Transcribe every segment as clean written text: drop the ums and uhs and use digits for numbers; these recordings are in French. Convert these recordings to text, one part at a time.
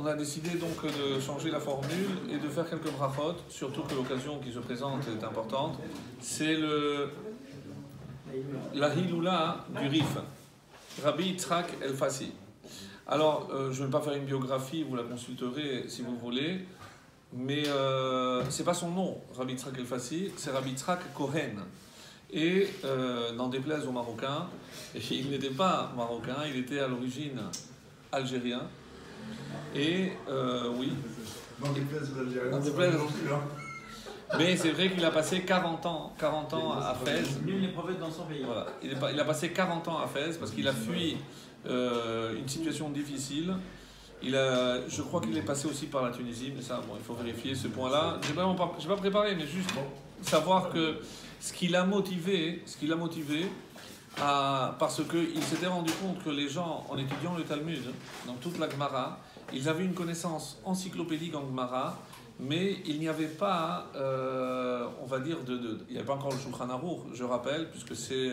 on a décidé donc de changer la formule et de faire quelques brachot, surtout que l'occasion qui se présente est importante. C'est la Hiloula du Rif, Rabbi Yitzhak El-Fassi. Alors, je ne vais pas faire une biographie, vous la consulterez si vous voulez, mais c'est pas son nom, Rabbi Yitzhak El-Fassi, c'est Rabbi Yitzhak Cohen. Et n'en déplaise aux Marocains, il n'était pas marocain, il était à l'origine algérien. Et oui. N'en déplaise aux Algériens. N'en déplaise. Mais c'est vrai qu'il a passé 40 ans à Fès. Nul n'est prophète dans son pays. Voilà. Il a passé 40 ans à Fès parce qu'il a fui une situation difficile. Je crois qu'il est passé aussi par la Tunisie, mais ça, bon, il faut vérifier ce point-là. Je n'ai pas préparé, mais juste savoir que ce qui l'a motivé parce qu'il s'était rendu compte que les gens, en étudiant le Talmud, dans toute la Gemara, ils avaient une connaissance encyclopédique en Gemara, mais il n'y avait pas, on va dire, il n'y avait pas encore le Shulchan Aruch, je rappelle, puisque c'est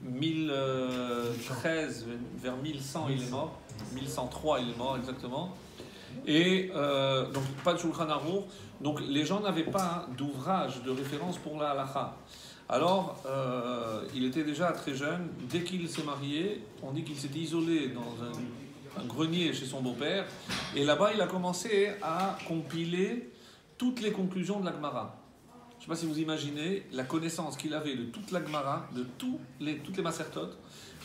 1013, vers 1100 il est mort, 1103 il est mort exactement, et donc pas de Shulchan Aruch, donc les gens n'avaient pas d'ouvrage de référence pour la halakha. Alors, il était déjà très jeune, dès qu'il s'est marié, on dit qu'il s'était isolé dans un grenier chez son beau-père, et là-bas il a commencé à compiler toutes les conclusions de la Gemara. Je ne sais pas si vous imaginez la connaissance qu'il avait de toute la Gemara, de toutes les Masertot,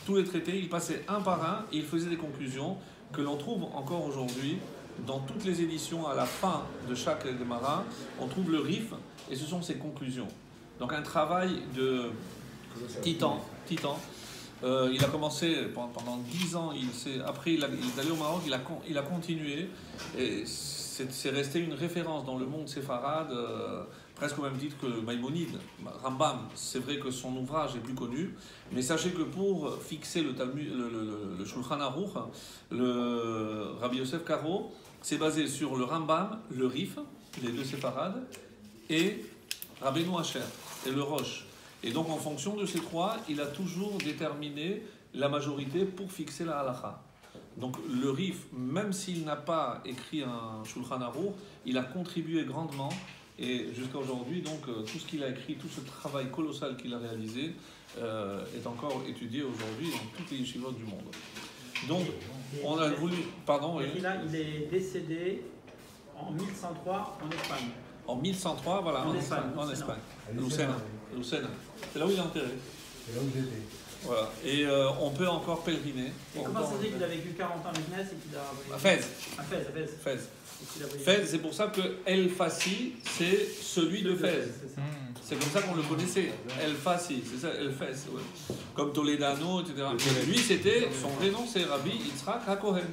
tous les traités, il passait un par un et il faisait des conclusions que l'on trouve encore aujourd'hui dans toutes les éditions. À la fin de chaque Gemara, on trouve le Rif et ce sont ses conclusions. Donc un travail de titan. Il a commencé pendant 10 ans, après il est allé au Maroc, il a continué, et c'est resté une référence dans le monde séfarade, presque au même titre que Maïmonide, Rambam. C'est vrai que son ouvrage est plus connu, mais sachez que pour fixer le Talmud, le Shulchan Aruch, le Rabbi Yosef Karo, c'est basé sur le Rambam, le Rif, les deux séfarades, et Rabbeinu Asher, et le Roche. Et donc, en fonction de ces trois, il a toujours déterminé la majorité pour fixer la halakha. Donc, le Rif, même s'il n'a pas écrit un Shulchan Aruch, il a contribué grandement. Et jusqu'à aujourd'hui, donc, tout ce qu'il a écrit, tout ce travail colossal qu'il a réalisé, est encore étudié aujourd'hui dans toutes les yeshivot du monde. Donc, on a voulu... Pardon, oui. Il est décédé en 1103 en Espagne. En 1103, voilà, en Espagne. Lucena. C'est là où il est enterré. C'est là où j'étais. Voilà. Et on peut encore pèleriner. Et comment ça se dit qu'il a vécu 40 ans à Medina et qu'il a... À Fès. À Fès. Fès, c'est pour ça que El-Fassi, c'est celui de Fès. C'est comme ça qu'on le connaissait. El-Fassi, c'est ça, El-Fès. Ouais. Comme Toledano, etc. Et lui, son vrai nom, c'est Rabbi Yitzhak HaKohen.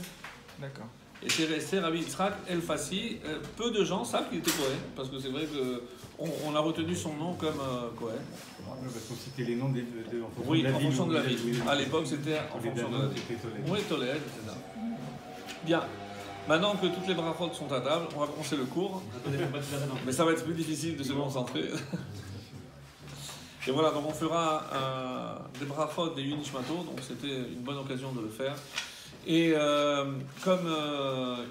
D'accord. Et c'est resté Rabbi Yitzhak El-Fassi. Peu de gens savent qu'il était Cohen, parce que c'est vrai qu'on a retenu son nom comme Cohen. Parce qu'on citait les noms en fonction de la ville. À l'époque, c'était en fonction de la ville. Oui, Tolède, etc. Bien. Maintenant que toutes les brachot sont à table, on va commencer le cours. Mais ça va être plus difficile de se concentrer. Et voilà, donc on fera des brachot des Yunishmato, donc c'était une bonne occasion de le faire. Et comme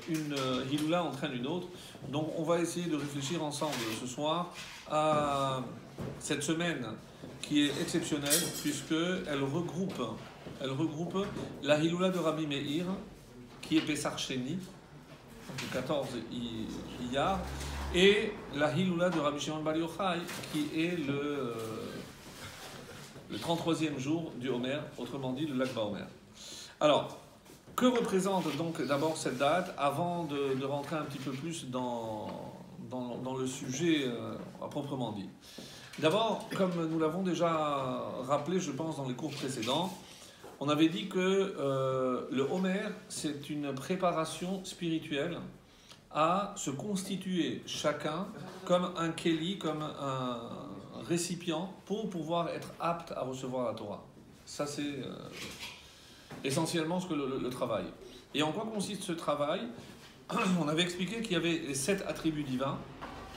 une Hiloula entraîne une autre, donc on va essayer de réfléchir ensemble ce soir à cette semaine qui est exceptionnelle puisqu'elle regroupe la Hiloula de Rabbi Meir, qui est Pessar Sheni, le 14 Iyar, et la Hiloula de Rabbi Shimon Bar Yochai, qui est le 33e jour du Homer, autrement dit le Lag BaOmer. Alors, que représente donc d'abord cette date avant de rentrer un petit peu plus dans le sujet à proprement dit. D'abord, comme nous l'avons déjà rappelé, je pense, dans les cours précédents, on avait dit que le Homer, c'est une préparation spirituelle à se constituer chacun comme un Kéli, comme un récipient pour pouvoir être apte à recevoir la Torah. Ça, c'est essentiellement ce que le travail. Et en quoi consiste ce travail? On avait expliqué qu'il y avait les 7 attributs divins.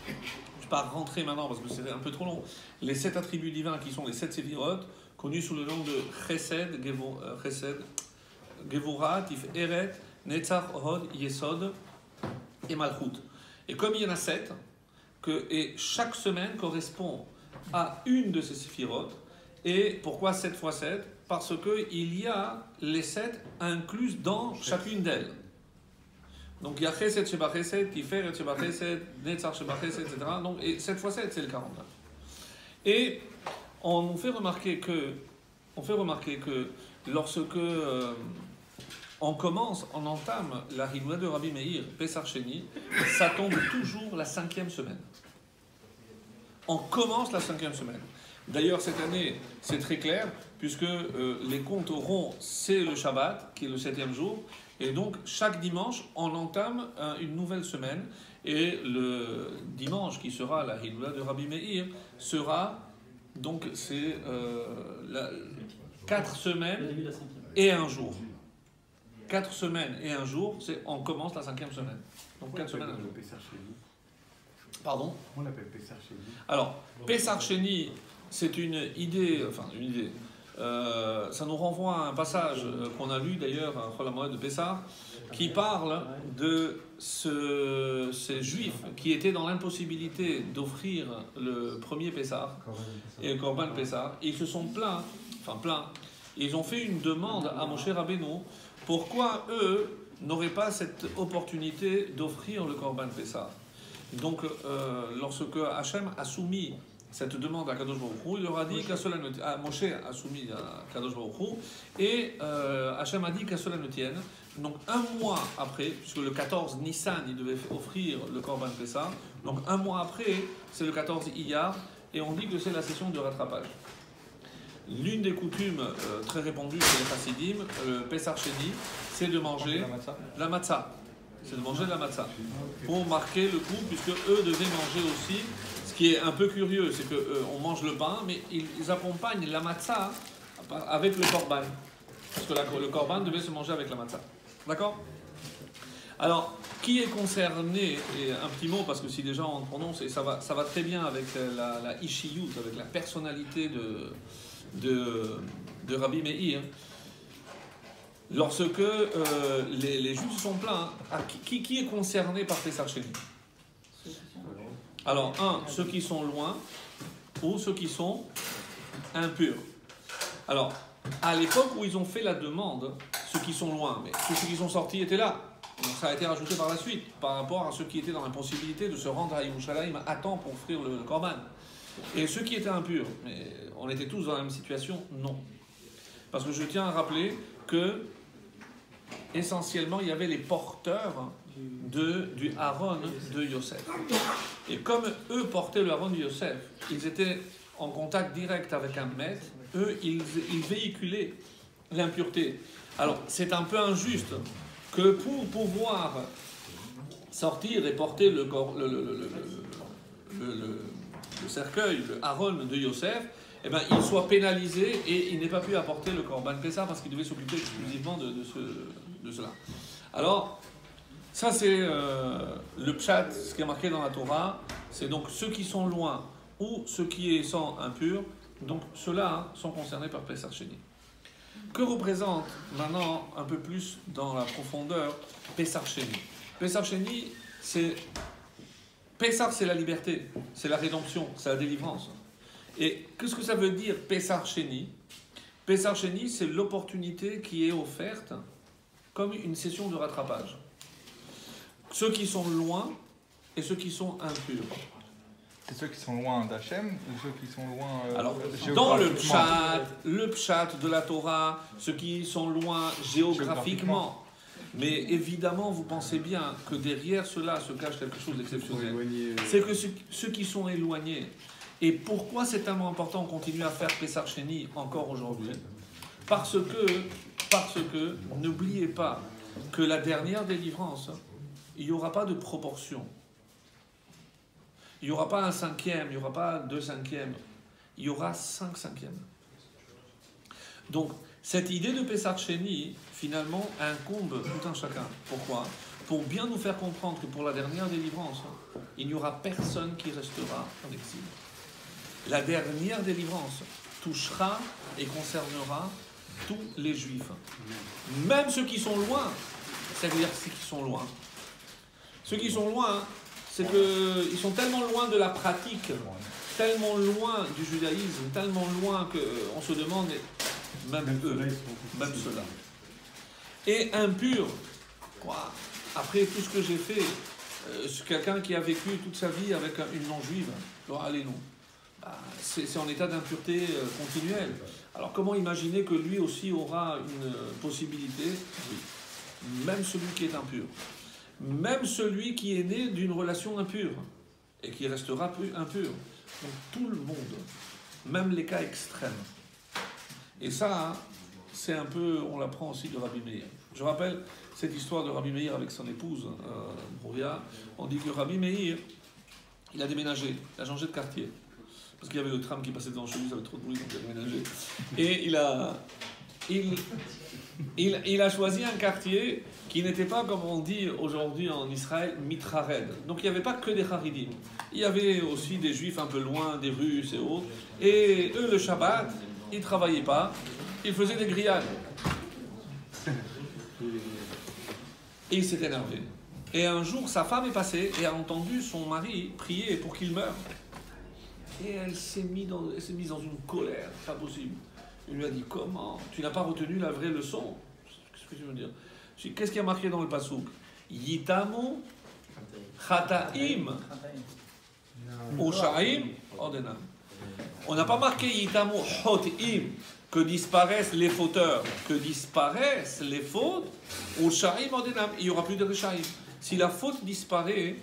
Je ne vais pas rentrer maintenant parce que c'est un peu trop long. Les 7 attributs divins qui sont les 7 séphirot, connus sous le nom de Chesed, Gevurah, Tiferet, Netzach, Hod, Yesod, et Malchut. Et comme il y en a 7, et chaque semaine correspond à une de ces séphirotes. Et pourquoi 7 fois 7 ? Parce qu'il y a les 7 incluses dans chacune d'elles. Donc il y a Chesed Sheba Chesed, Tiferet Sheba Chesed, Netzach Sheba Chesed, etc. Donc, et 7 fois 7, c'est le 49. Et on nous fait remarquer que, lorsque on entame la Hinoua de Rabbi Meir, Pessar Sheni, ça tombe toujours la 5e semaine. On commence la 5e semaine. D'ailleurs, cette année, c'est très clair, puisque les comptes ronds, c'est le Shabbat, qui est le 7e jour, et donc chaque dimanche, on entame une nouvelle semaine, et le dimanche qui sera la Hinoua de Rabbi Meir sera, donc c'est 4 semaines et un jour. 4 semaines et un jour, on commence la 5e semaine. Donc 4 semaines et un jour. Pardon ? On l'appelle Pessar Sheni. Alors, Pessar Sheni, c'est une idée, ça nous renvoie à un passage qu'on a lu d'ailleurs, la Moed de Pessar, qui parle de ces juifs qui étaient dans l'impossibilité d'offrir le premier Pessar et le Korban Pessar. Ils se sont plaints, ils ont fait une demande à Moshe Rabbeinu, pourquoi eux n'auraient pas cette opportunité d'offrir le Korban Pessar. Donc, lorsque Hachem a soumis cette demande à Kadosh Baruch Hu, il leur a dit qu'à cela ne tienne. Moshe a soumis à Kadosh Baruch Hu, et Hachem a dit qu'à cela ne tienne. Donc, un mois après, puisque le 14 Nissan, il devait offrir le Korban Pessah, donc un mois après, c'est le 14 Iyar, et on dit que c'est la session de rattrapage. L'une des coutumes très répandues chez les Chassidim, Pessar Sheni, c'est de manger la matzah. C'est de manger la matzah pour marquer le coup, puisque eux devaient manger aussi. Ce qui est un peu curieux, c'est qu'on mange le pain, mais ils accompagnent la matzah avec le korban. Parce que le korban devait se manger avec la matzah. D'accord ? Alors, qui est concerné, et un petit mot, parce que si déjà on prononce, et ça va très bien avec la ishiyut, avec la personnalité de Rabbi Meir. Lorsque les Juifs se sont plaints, qui est concerné par Pessar Sheni ? Alors, ceux qui sont loin ou ceux qui sont impurs. Alors, à l'époque où ils ont fait la demande, ceux qui sont loin, mais ceux qui sont sortis étaient là. Donc ça a été rajouté par la suite, par rapport à ceux qui étaient dans l'impossibilité de se rendre à Yerushalayim à temps pour offrir le Korban. Et ceux qui étaient impurs, mais on était tous dans la même situation, non. Parce que je tiens à rappeler que essentiellement, il y avait les porteurs du Aaron de Yosef. Et comme eux portaient le Aaron de Yosef, ils étaient en contact direct avec un maître, eux, ils véhiculaient l'impureté. Alors, c'est un peu injuste que pour pouvoir sortir et porter le cercueil, le Aaron de Yosef, eh ben, il soit pénalisé et il n'ait pas pu apporter le Korban Pessah parce qu'il devait s'occuper exclusivement de cela. Alors, ça c'est le pshat, ce qui est marqué dans la Torah, c'est donc ceux qui sont loin ou ceux qui sont impurs, donc ceux-là sont concernés par Pessar Sheni. Que représente maintenant un peu plus dans la profondeur Pessar Sheni ? Pessar Sheni, Pessar c'est la liberté, c'est la rédemption, c'est la délivrance. Et qu'est-ce que ça veut dire Pessar Sheni ? Pessar Sheni, c'est l'opportunité qui est offerte comme une session de rattrapage. Ceux qui sont loin et ceux qui sont impurs. C'est ceux qui sont loin d'Hachem ou ceux qui sont loin Alors, dans le pshat de la Torah, ceux qui sont loin géographiquement. Mais évidemment, vous pensez bien que derrière cela se cache quelque chose d'exceptionnel. C'est que ceux qui sont éloignés. Et pourquoi c'est tellement important de continuer à faire Pessar Sheni encore aujourd'hui ? Parce que n'oubliez pas que la dernière délivrance, il n'y aura pas de proportion. Il n'y aura pas un cinquième, il n'y aura pas 2 cinquièmes, il y aura 5 cinquièmes. Donc, cette idée de Pessar Sheni, finalement, incombe tout un chacun. Pourquoi ? Pour bien nous faire comprendre que pour la dernière délivrance, il n'y aura personne qui restera en exil. La dernière délivrance touchera et concernera tous les Juifs. Même ceux qui sont loin, c'est-à-dire ceux qui sont loin. Ceux qui sont loin, c'est qu'ils sont tellement loin de la pratique, tellement loin du judaïsme, tellement loin qu'on se demande, même eux, même ceux-là. Et impur, quoi. Après tout ce que j'ai fait, quelqu'un qui a vécu toute sa vie avec une non-juive, allez non, c'est en état d'impureté continuelle. Alors comment imaginer que lui aussi aura une possibilité? Oui. Même celui qui est impur. Même celui qui est né d'une relation impure et qui restera plus impur. Donc tout le monde, même les cas extrêmes. Et ça, c'est un peu, on l'apprend aussi de Rabbi Meir. Je rappelle cette histoire de Rabbi Meir avec son épouse, Brouria. On dit que Rabbi Meir, il a déménagé, il a changé de quartier. Parce qu'il y avait le tram qui passait devant chez lui, ça avait trop de bruit, donc il a déménagé. Et il a choisi un quartier qui n'était pas, comme on dit aujourd'hui en Israël, mitrared. Donc il n'y avait pas que des Haridim. Il y avait aussi des Juifs un peu loin, des Russes et autres. Et eux, le Shabbat, ils ne travaillaient pas, ils faisaient des grillades. Et il s'est énervé. Et un jour, sa femme est passée et a entendu son mari prier pour qu'il meure. Et elle s'est mise dans une colère, pas possible. Il lui a dit, comment? Tu n'as pas retenu la vraie leçon? Qu'est-ce que tu veux dire? Qu'est-ce qui a marqué dans le pasouk? Yitamu chataim ushaim odenam. On n'a pas marqué Yitamu chotim, que disparaissent les fauteurs, que disparaissent les fautes, ushaim odenam. Il n'y aura plus de reshaim. Si la faute disparaît,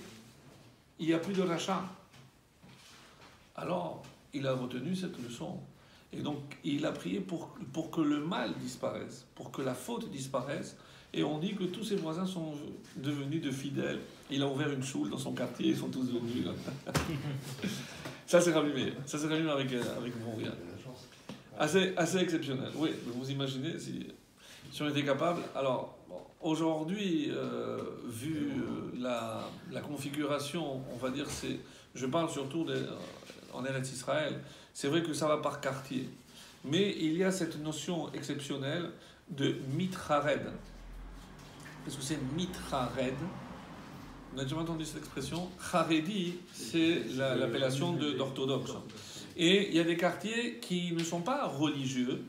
il n'y a plus de rachat. Alors, il a retenu cette leçon. Et donc, il a prié pour que le mal disparaisse, pour que la faute disparaisse. Et on dit que tous ses voisins sont devenus de fidèles. Il a ouvert une choule dans son quartier, ils sont tous venus. Ça, c'est Rabbi Meir. Ça, c'est Rabbi Meir avec Brouria. Assez exceptionnel. Oui, vous imaginez si on était capable. Alors, bon, aujourd'hui, vu la configuration, on va dire, je parle surtout en Eretz Israël, c'est vrai que ça va par quartier. Mais il y a cette notion exceptionnelle de mitrared. Qu'est-ce que c'est mitrared? On a déjà entendu cette expression. Haredi, c'est l'appellation d'orthodoxe. Et il y a des quartiers qui ne sont pas religieux,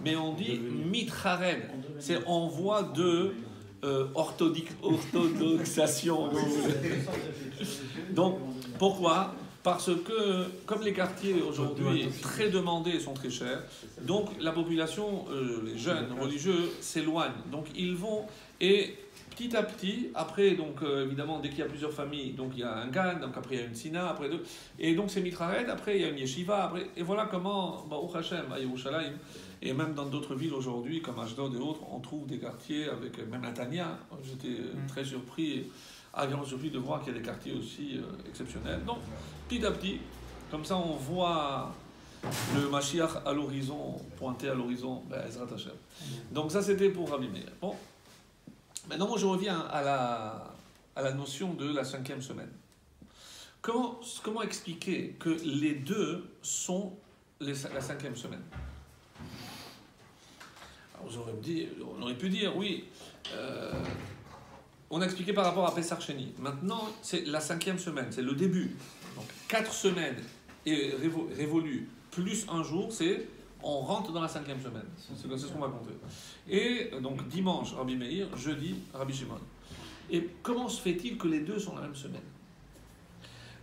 mais on dit mitrared. C'est en voie de orthodoxation. Donc, pourquoi? Parce que, comme les quartiers aujourd'hui très demandés sont très chers, donc la population, les jeunes religieux, s'éloignent. Donc ils vont, et petit à petit, après, donc évidemment, dès qu'il y a plusieurs familles, donc il y a un gan, donc après il y a une sina, après deux, et donc c'est mitrared, après il y a une yeshiva, après, et voilà comment, Baruch Hashem, à Yerushalayim, et même dans d'autres villes aujourd'hui, comme Ashdod et autres, on trouve des quartiers avec, même Natania, j'étais très surpris, agréablement surpris de voir qu'il y a des quartiers aussi exceptionnels. Donc, petit à petit, comme ça on voit le Mashiach à l'horizon, pointé à l'horizon, Ezrat Hashem. Donc ça c'était pour Rabbi Meir. Bon, maintenant moi je reviens à la notion de la 5e semaine. Comment expliquer que les deux sont la 5e semaine? Alors on aurait pu dire, oui, on a expliqué par rapport à Pessar Sheni. Maintenant, c'est la 5e semaine, c'est le début. Donc 4 semaines et révolues plus un jour, on rentre dans la 5e semaine. C'est ce qu'on va compter. Et donc dimanche, Rabbi Meir, jeudi, Rabbi Shimon. Et comment se fait-il que les deux sont la même semaine?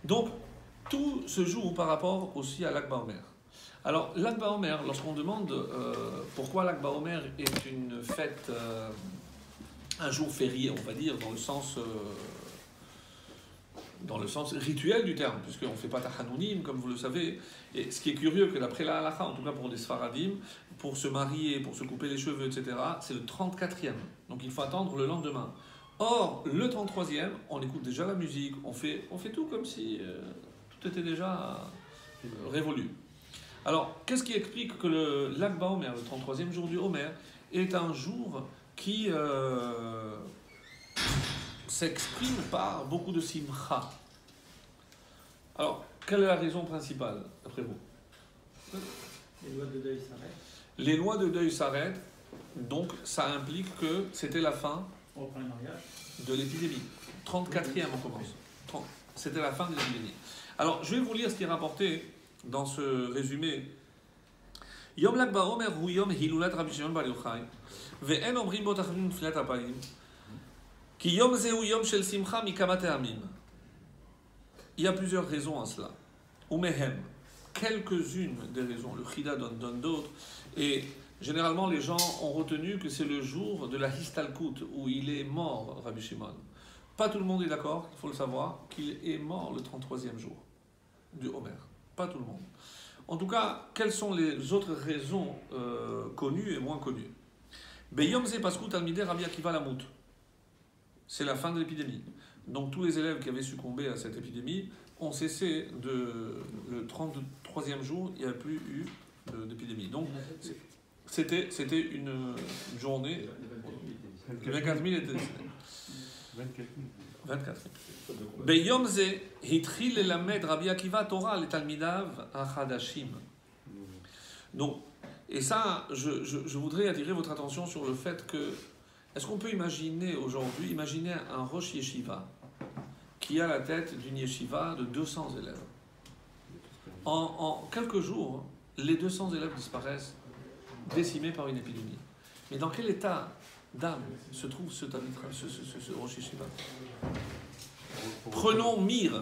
Donc, tout se joue par rapport aussi à l'Akba Omer. Alors, l'Akba Omer, lorsqu'on demande pourquoi l'Akba Omer est une fête, un jour férié, on va dire, dans le sens rituel du terme, puisqu'on ne fait pas Tachanounim, comme vous le savez. Et ce qui est curieux, que d'après la halakha, en tout cas pour les Sfaradim, pour se marier, pour se couper les cheveux, etc., c'est le 34e. Donc il faut attendre le lendemain. Or, le 33e, on écoute déjà la musique, on fait tout comme si tout était déjà révolu. Alors, qu'est-ce qui explique que l'Akba Omer, le 33e jour du Omer, est un jour qui s'exprime par beaucoup de simcha? Alors, quelle est la raison principale, d'après vous? Les lois de deuil s'arrêtent. Les lois de deuil s'arrêtent, donc ça implique que c'était la fin On reprend le mariage. de l'épidémie. 34e, on commence. C'était la fin de l'épidémie. Alors, je vais vous lire ce qui est rapporté dans ce résumé. Yom Lag BaOmer hu Yom Hilulat Rabbi Shimon Bar Yochai, ve'en omrim bo tachlim tfilat apayim, ki Yom Ze hu Yom Shel Simcha mikama te'amim. Il y a plusieurs raisons à cela. Umehem, quelques-unes des raisons. Le Chida donne d'autres. Et généralement, les gens ont retenu que c'est le jour de la Histalkut, où il est mort, Rabbi Shimon. Pas tout le monde est d'accord, il faut le savoir, qu'il est mort le 33e jour du Homer. Pas tout le monde. En tout cas, quelles sont les autres raisons connues et moins connues? Beyom Ze Paskut Talmidei Rabbi Akiva Lamut. C'est la fin de l'épidémie. Donc tous les élèves qui avaient succombé à cette épidémie ont cessé le 33e jour, il n'y a plus eu d'épidémie. Donc c'était une journée. 24 000 étaient décédés. 24 000. Beyom Ze Hitril Elamed Rabbi Akiva Torah le Talmidav Achadashim. Donc, et ça, je voudrais attirer votre attention sur le fait que est-ce qu'on peut imaginer aujourd'hui, un Rosh Yeshiva qui a la tête d'une yeshiva de 200 élèves. En quelques jours, les 200 élèves disparaissent, décimés par une épidémie. Mais dans quel état d'âme se trouve ce Rosh Yeshiva? Prenons Mir,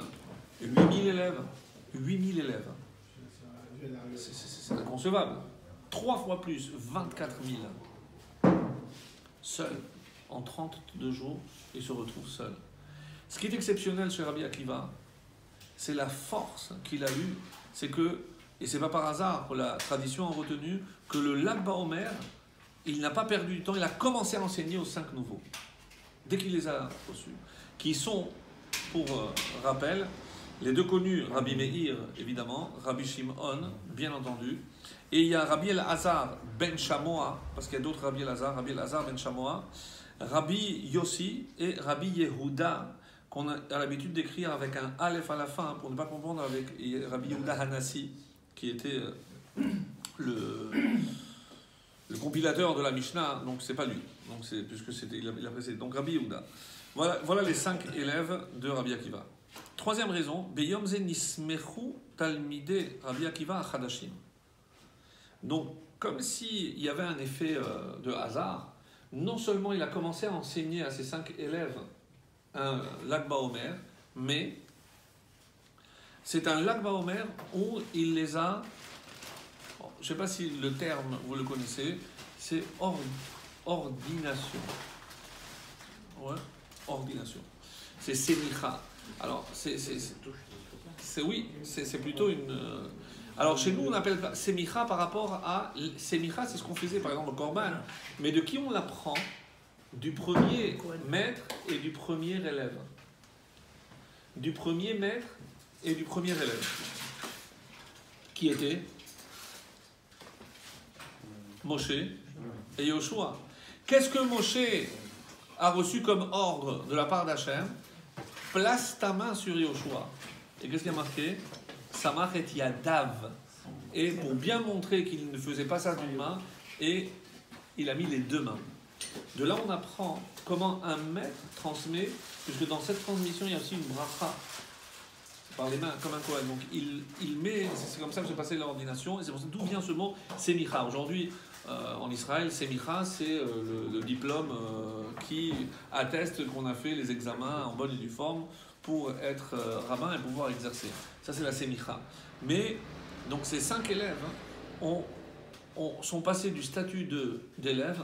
8000 élèves. 8000 élèves. C'est inconcevable. 3 fois plus, 24 000. Seul, en 32 jours, il se retrouve seul. Ce qui est exceptionnel chez Rabbi Akiva, c'est la force qu'il a eue. C'est que, et c'est pas par hasard que la tradition a retenu, que le Lag BaOmer, il n'a pas perdu du temps, il a commencé à enseigner aux 5 nouveaux. Dès qu'il les a reçus. Qui sont, pour rappel, les deux connus, Rabbi Meir, évidemment, Rabbi Shimon, bien entendu, et il y a Rabbi El-Hazar ben Shamoa, parce qu'il y a d'autres Rabbi El-Hazar ben Shamoa, Rabbi Yossi et Rabbi Yehuda, qu'on a l'habitude d'écrire avec un Aleph à la fin, pour ne pas confondre avec Rabbi Yehuda Hanassi, qui était le compilateur de la Mishnah, donc c'est pas lui, donc c'est, puisque il a précédé. Donc Rabbi Yehuda. Voilà les 5 élèves de Rabbi Akiva. Troisième raison, Beyom Ze Nismechu Talmidei Rabbi Akiva Achadashim. Donc, comme s'il y avait un effet de hasard, non seulement il a commencé à enseigner à ses 5 élèves un Lag BaOmer, mais c'est un Lag BaOmer où il les a, je ne sais pas si le terme vous le connaissez, c'est ordination. Ouais, ordination. C'est Semicha. Alors, c'est plutôt une... Alors, chez nous, on appelle Semicha par rapport à... Semicha, c'est ce qu'on faisait, par exemple, au Korban. Mais de qui on l'apprend? Du premier maître et du premier élève. Du premier maître et du premier élève. Qui était Moshe et Yoshua. Qu'est-ce que Moshe a reçu comme ordre de la part d'Hachem? Place ta main sur Yoshua. Et qu'est-ce qu'il y a marqué? Samachet Yadav. Et pour bien montrer qu'il ne faisait pas ça d'une main, et il a mis les 2 mains. De là, on apprend comment un maître transmet, puisque dans cette transmission, il y a aussi une bracha par les mains, comme un Kohen. Donc, il met, c'est comme ça que se passait l'ordination, et c'est pour ça d'où vient ce mot Semicha. Aujourd'hui, en Israël, Semicha, c'est le diplôme qui atteste qu'on a fait les examens en bonne et due forme pour être rabbin et pouvoir exercer. Ça, c'est la Semicha. Mais, donc, ces 5 élèves sont passés du statut d'élève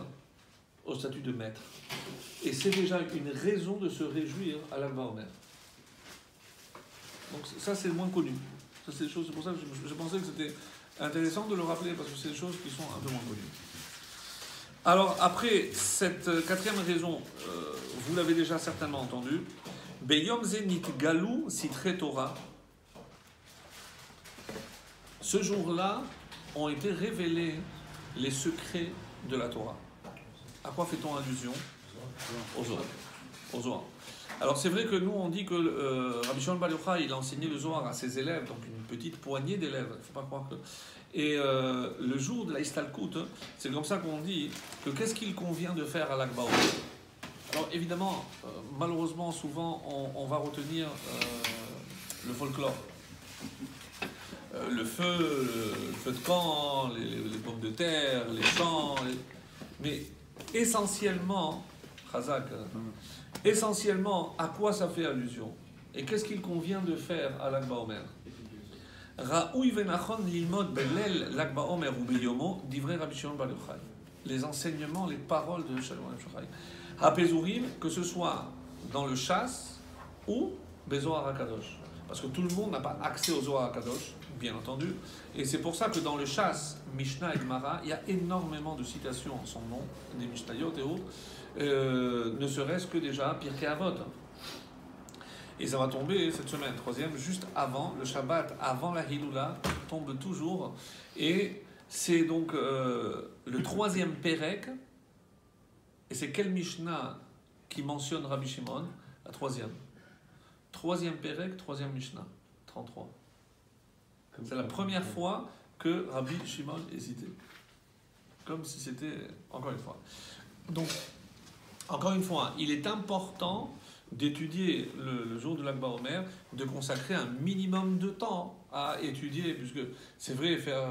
au statut de maître. Et c'est déjà une raison de se réjouir à Lag BaOmer. Donc ça, c'est le moins connu. Ça, c'est des choses, c'est pour ça que je pensais que c'était intéressant de le rappeler, parce que c'est des choses qui sont un peu moins connues. Alors, après cette 4e raison, vous l'avez déjà certainement entendu, Beyom Ze Nitgalu Sitre Torah. Ce jour-là ont été révélés les secrets de la Torah. À quoi fait-on allusion? Au Zohar. Alors c'est vrai que nous on dit que Rabbi Shimon Bar Yochai il a enseigné le Zohar à ses élèves, donc une petite poignée d'élèves, il ne faut pas croire que... Et le jour de la Histalkut, c'est comme ça qu'on dit que qu'est-ce qu'il convient de faire à Lag BaOmer? Alors évidemment, malheureusement, souvent, on va retenir le folklore. Le feu de camp, les pommes de terre, les champs. Mais essentiellement, Khazak, essentiellement, à quoi ça fait allusion? Et qu'est-ce qu'il convient de faire à l'Akba Omer? Ra'ouy venachon lilmod belel l'Akba Omer ou beyomo divrei Rabbi Shimon bar Yochai. Les enseignements, les paroles de Shimon bar Yochai. Hapezurim, que ce soit dans le chasse ou Bezohar HaKadosh. Parce que tout le monde n'a pas accès au Zohar HaKadosh, bien entendu. Et c'est pour ça que dans le chasse, Mishnah et Gemara, il y a énormément de citations en son nom, des Mishnayot et autres, ne serait-ce que déjà Pirkei Avot. Et ça va tomber cette semaine, troisième, juste avant le Shabbat, avant la Hiloula, tombe toujours. Et c'est donc le troisième Pérek. Et c'est quel Mishnah qui mentionne Rabbi Shimon? La troisième. Troisième Pérek, troisième Mishnah, 33. C'est la première fois que Rabbi Shimon est cité. Comme si c'était, encore une fois. Donc, encore une fois, il est important d'étudier le jour de l'Akba Omer, de consacrer un minimum de temps à étudier, puisque c'est vrai, faire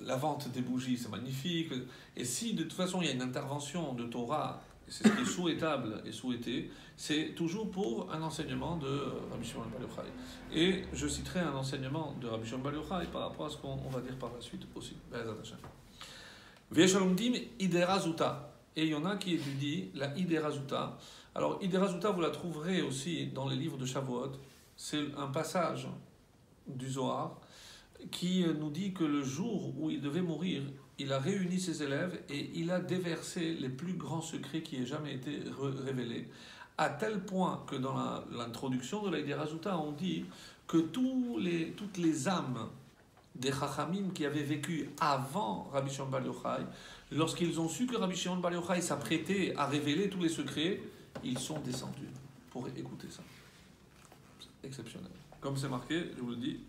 la vente des bougies, c'est magnifique. Et si de toute façon il y a une intervention de Torah, c'est ce qui est souhaitable et souhaité, c'est toujours pour un enseignement de Rabbi Shimon bar Yochai. Et je citerai un enseignement de Rabbi Shimon bar Yochai par rapport à ce qu'on va dire par la suite aussi. V'yeshalomdim idera zuta. Et il y en a qui étudient la idera zuta. Alors idera zuta, vous la trouverez aussi dans les livres de Shavuot. C'est un passage du Zohar qui nous dit que le jour où il devait mourir, il a réuni ses élèves et il a déversé les plus grands secrets qui aient jamais été révélés. À tel point que dans l'introduction de la Idera Zuta, on dit que toutes les âmes des Chachamim qui avaient vécu avant Rabbi Shimon bar Yochai, lorsqu'ils ont su que Rabbi Shimon bar Yochai s'apprêtait à révéler tous les secrets, ils sont descendus pour écouter ça. C'est exceptionnel. Comme c'est marqué, je vous le dis,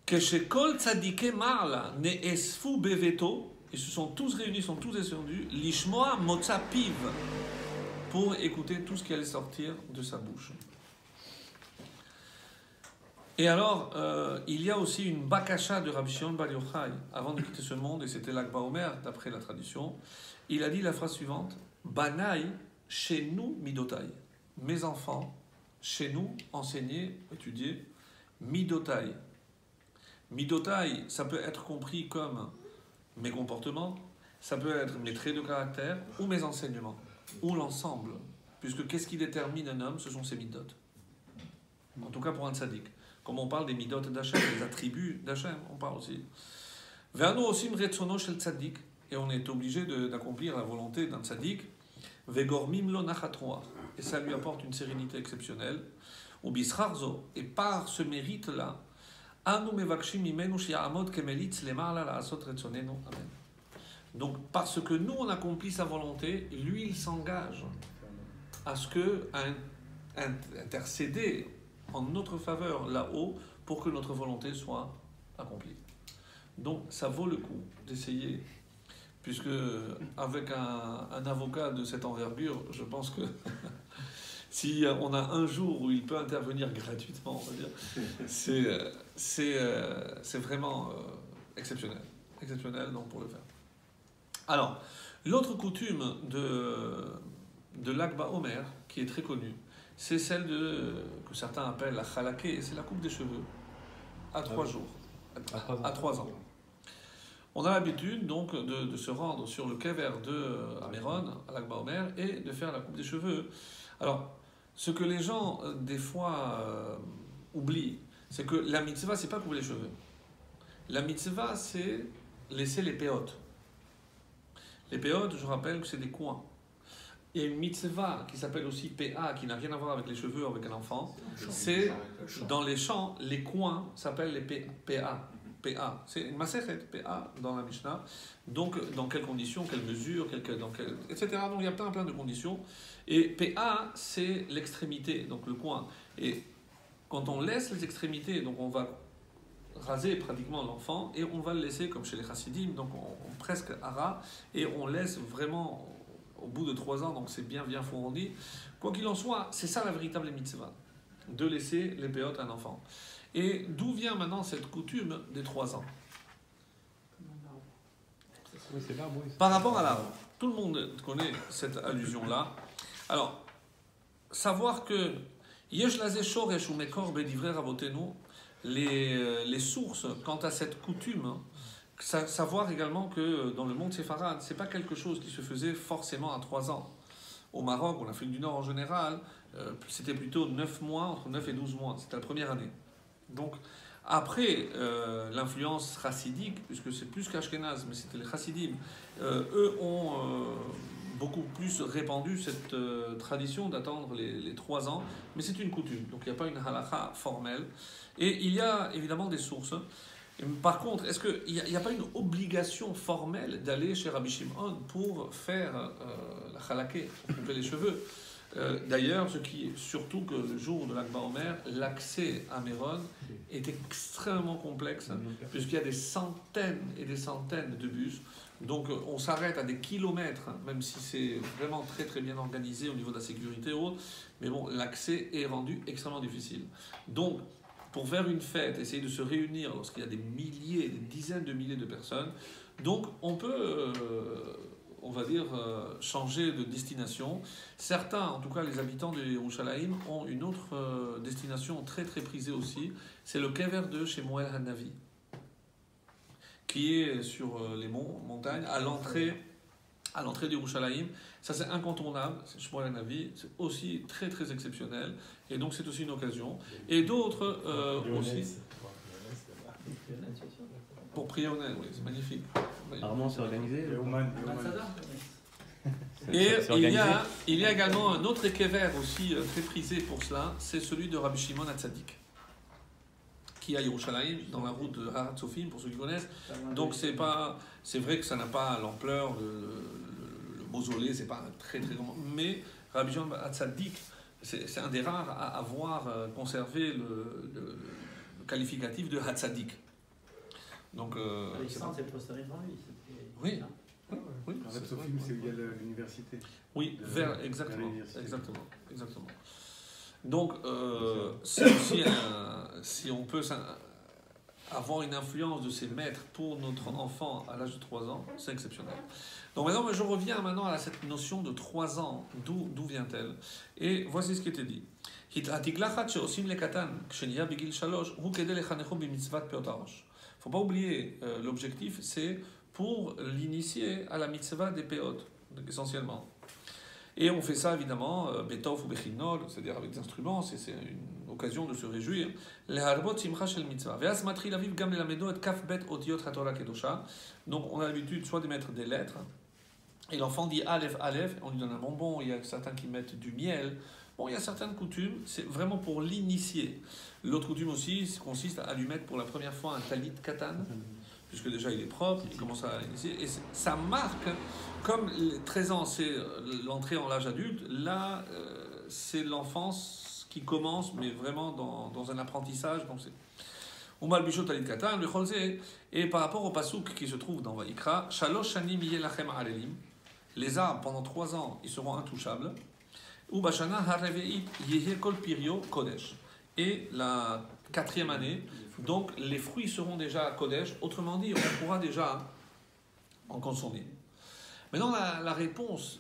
Keshekol tzadike marla ne'esfu beveto, ils se sont tous réunis, sont tous descendus, lishmoa motza piv, pour écouter tout ce qui allait sortir de sa bouche. Et alors, il y a aussi une bakasha de Rabbi Shimon bar Yochai avant de quitter ce monde, et c'était l'Akba Omer, d'après la tradition. Il a dit la phrase suivante: Banaï, chez nous, midotai. Mes enfants, chez nous, enseignez, étudiez, midotai. Midotai, ça peut être compris comme mes comportements, ça peut être mes traits de caractère, ou mes enseignements, ou l'ensemble. Puisque qu'est-ce qui détermine un homme? Ce sont ses midot. En tout cas pour un tzaddik. Comme on parle des midot d'Hachem, des attributs d'Hachem, on parle aussi. Ve'anu osim retzono shel tzaddik, et on est obligé d'accomplir la volonté d'un tzaddik. Ve'gormim lo nachatroa, et ça lui apporte une sérénité exceptionnelle. Ou bisrarzo, et par ce mérite-là, anu mevakshim imenu shi'amod kemelitz lema'ala la'asot retzonenu. Amen. Donc parce que nous on accomplit sa volonté, lui il s'engage à ce que intercéder en notre faveur là-haut pour que notre volonté soit accomplie. Donc ça vaut le coup d'essayer, puisque avec un avocat de cette envergure, je pense que si on a un jour où il peut intervenir gratuitement, on va dire, c'est vraiment exceptionnel. Exceptionnel donc pour le faire. Alors, l'autre coutume de l'Akba Omer, qui est très connue, c'est celle que certains appellent la chalaké, c'est la coupe des cheveux, à 3 jours, à 3 ans. On a l'habitude donc de se rendre sur le kever de Améron, à l'Akba Omer, et de faire la coupe des cheveux. Alors, ce que les gens, des fois, oublient, c'est que la mitzvah, c'est pas couper les cheveux. La mitzvah, c'est laisser les péotes. Les péotes, je rappelle que c'est des coins. Il y a une mitzvah qui s'appelle aussi PA, qui n'a rien à voir avec les cheveux, avec un enfant. C'est dans les champs, les coins s'appellent les PA. PA. C'est une masechet, PA, dans la Mishnah. Donc, dans quelles conditions, quelles mesures, etc. Donc, il y a plein de conditions. Et PA, c'est l'extrémité, donc le coin. Et quand on laisse les extrémités, donc on va raser pratiquement l'enfant et on va le laisser comme chez les chassidim, donc on presque hara, et on laisse vraiment au bout de 3 ans, donc c'est bien fourni. Quoi qu'il en soit, c'est ça la véritable mitzvah, de laisser les péotes à un enfant. Et d'où vient maintenant cette coutume des 3 ans? Oui, c'est l'arbre, oui. Par rapport à l'arbre, tout le monde connaît cette allusion-là. Alors, savoir que Yesh lazé shoresh ou mekor bedivre rabotenu, les sources quant à cette coutume, savoir également que dans le monde séfarade, c'est pas quelque chose qui se faisait forcément à 3 ans. Au Maroc, en Afrique du Nord en général, c'était plutôt 9 mois, entre 9 et 12 mois. C'était la première année. Donc, après l'influence chassidique, puisque c'est plus qu'Ashkenaz, mais c'était les chassidim, eux ont beaucoup plus répandu cette tradition d'attendre les 3 ans, mais c'est une coutume, donc il n'y a pas une halakha formelle. Et il y a évidemment des sources. Par contre, est-ce qu'il n'y a pas une obligation formelle d'aller chez Rabbi Shimon pour faire la halaké, pour couper les cheveux? D'ailleurs, surtout que le jour de l'Akba Omer, l'accès à Méron est extrêmement complexe, puisqu'il y a des centaines et des centaines de bus. Donc on s'arrête à des kilomètres, même si c'est vraiment très très bien organisé au niveau de la sécurité et autres, mais bon, l'accès est rendu extrêmement difficile. Donc, pour faire une fête, essayer de se réunir lorsqu'il y a des milliers, des dizaines de milliers de personnes, donc on peut... on va dire, changer de destination. Certains, en tout cas les habitants de Yerushalayim, ont une autre destination très très prisée aussi. C'est le kever de chez Moël Hanavi, qui est sur les montagnes, à l'entrée d'Yerushalayim. Ça c'est incontournable, c'est Shmuel Hanavi, c'est aussi très très exceptionnel. Et donc c'est aussi une occasion. Et d'autres aussi. Pour prier au Nel, oui, c'est magnifique. Apparemment, c'est organisé. Et il y a également un autre kever aussi très prisé pour cela, c'est celui de Rabbi Shimon Hatzadik, qui est à Yerushalayim, dans la route de Harat Sofim, pour ceux qui connaissent. Donc c'est vrai que ça n'a pas l'ampleur, le mausolée, c'est pas très très grand, mais Rabbi Shimon Hatzadik, c'est un des rares à avoir conservé le qualificatif de Hatzadik. Donc, Alexandre s'est postéré devant lui. Oui. Oui, Arrête Sophie, c'est où il y a l'université. Oui, exactement. Donc, c'est aussi si on peut avoir une influence de ses maîtres pour notre enfant à l'âge de 3 ans, c'est exceptionnel. Donc maintenant, je reviens à cette notion de 3 ans. D'où vient-elle? Et voici ce qui était dit. Faut pas oublier, l'objectif, c'est pour l'initier à la mitzvah des peot, essentiellement. Et on fait ça, évidemment, betov ou bechinol, c'est-à-dire avec des instruments, c'est une occasion de se réjouir. Donc, on a l'habitude soit de mettre des lettres, et l'enfant dit Aleph, Aleph, on lui donne un bonbon, il y a certains qui mettent du miel. Bon, il y a certaines coutumes, c'est vraiment pour l'initier. L'autre coutume aussi consiste à lui mettre pour la première fois un talit katan, puisque déjà il est propre, il commence à l'initier, et ça marque, comme les 13 ans c'est l'entrée en l'âge adulte, là c'est l'enfance qui commence, mais vraiment dans un apprentissage. Donc c'est Umal Bishot Talit Katan, le Cholzé, et par rapport au pasouk qui se trouve dans Vaïkra, Shalosh Shanim Yelachem Alelim, les arbres pendant 3 ans ils seront intouchables. Ou Bashana Hareveit Yehe Kol Pirio Kodesh. Et la 4e année, donc les fruits seront déjà Kodesh, autrement dit, on pourra déjà en consommer. Maintenant, la réponse,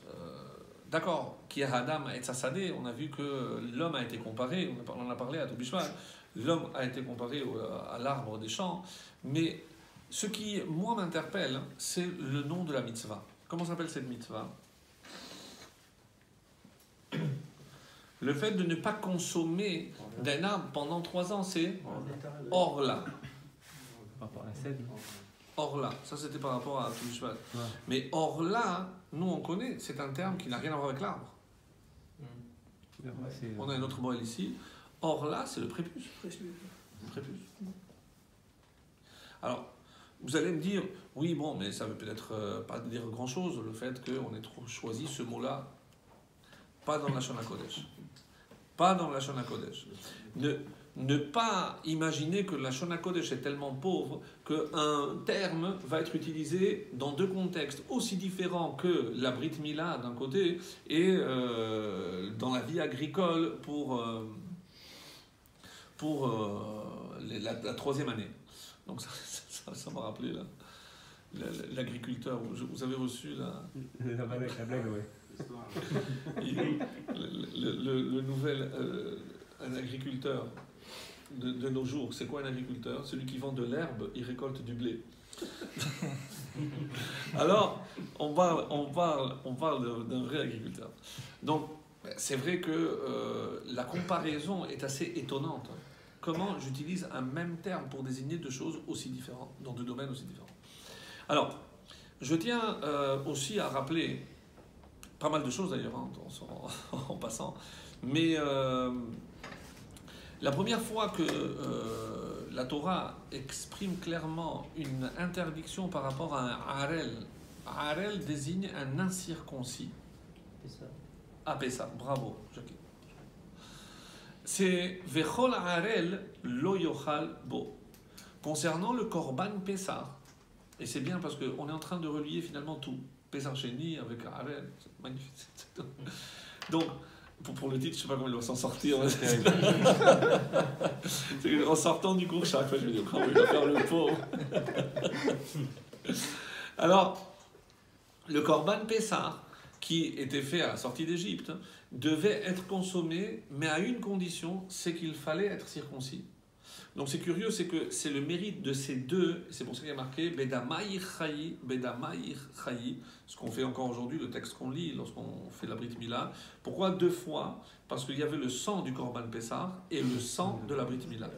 d'accord, qui est Adam et Tsasadeh, on a vu que l'homme a été comparé, on en a parlé à Toubishvat, l'homme a été comparé à l'arbre des champs, mais ce qui, moi, m'interpelle, c'est le nom de la mitzvah. Comment s'appelle cette mitzvah? Le fait de ne pas consommer d'un arbre pendant 3 ans, c'est orla. Par rapport à la scène. Orla, ça c'était par rapport à tout le cheval. Ouais. Mais orla, nous on connaît, c'est un terme qui n'a rien à voir avec l'arbre. On a un autre mot ici. Orla, c'est le prépuce. Le prépuce. Alors, vous allez me dire, oui, bon, mais ça veut peut-être pas dire grand-chose, le fait qu'on ait choisi ce mot-là. Pas dans la Shana Kodesh. Pas dans la Shana Kodesh. ne pas imaginer que la Shona Kodesh est tellement pauvre qu'un terme va être utilisé dans deux contextes aussi différents que la Brit Mila d'un côté et dans la vie agricole pour la troisième année. Donc ça m'a rappelé l'agriculteur. Vous avez reçu La blague, ouais. le nouvel un agriculteur de nos jours. C'est quoi un agriculteur? Celui qui vend de l'herbe, il récolte du blé. Alors, on parle d'un vrai agriculteur. Donc, c'est vrai que la comparaison est assez étonnante. Comment j'utilise un même terme pour désigner deux choses aussi différentes, dans deux domaines aussi différents. Alors, je tiens aussi à rappeler pas mal de choses d'ailleurs, hein, en passant, mais la première fois que la Torah exprime clairement une interdiction par rapport à un harel, harel désigne un incirconcis. C'est ça. Ah, Pessah, bravo, Jacques. C'est Vechol harel lo yochal bo. Concernant le korban Pessah, et c'est bien parce qu'on est en train de relier finalement tout. Pessah Sheni avec harel, c'est magnifique. Donc, pour le titre, je ne sais pas comment il va s'en sortir. En sortant du cours, chaque fois, je me dis comment il va faire le pauvre. Alors, le korban Pessah, qui était fait à la sortie d'Égypte, devait être consommé, mais à une condition, c'est qu'il fallait être circoncis. Donc c'est curieux, c'est que c'est le mérite de ces deux, c'est pour ça qu'il y a marqué Bedamaïr Chayi, Bedamaïr Chayi, ce qu'on fait encore aujourd'hui, le texte qu'on lit lorsqu'on fait la Brit Mila. Pourquoi deux fois? Parce qu'il y avait le sang du Korban Pessah et le sang de la Brit Mila.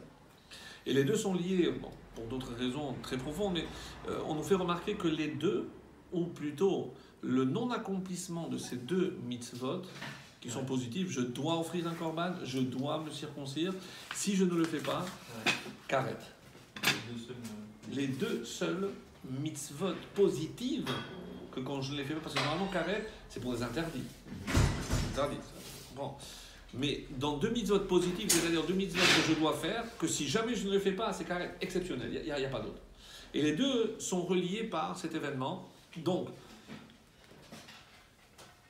Et les deux sont liés, bon, pour d'autres raisons très profondes, mais on nous fait remarquer que les deux, ou plutôt le non-accomplissement de ces deux mitzvot, qui sont positifs, je dois offrir un korban, je dois me circoncire. Si je ne le fais pas, karet. Les deux seuls mitzvot positives que quand je ne les fais pas, parce que normalement karet, c'est pour les interdits. Interdits. Bon. Mais dans deux mitzvot positives, c'est-à-dire deux mitzvot que je dois faire, que si jamais je ne le fais pas, c'est karet exceptionnel, il n'y a pas d'autre. Et les deux sont reliés par cet événement. Donc,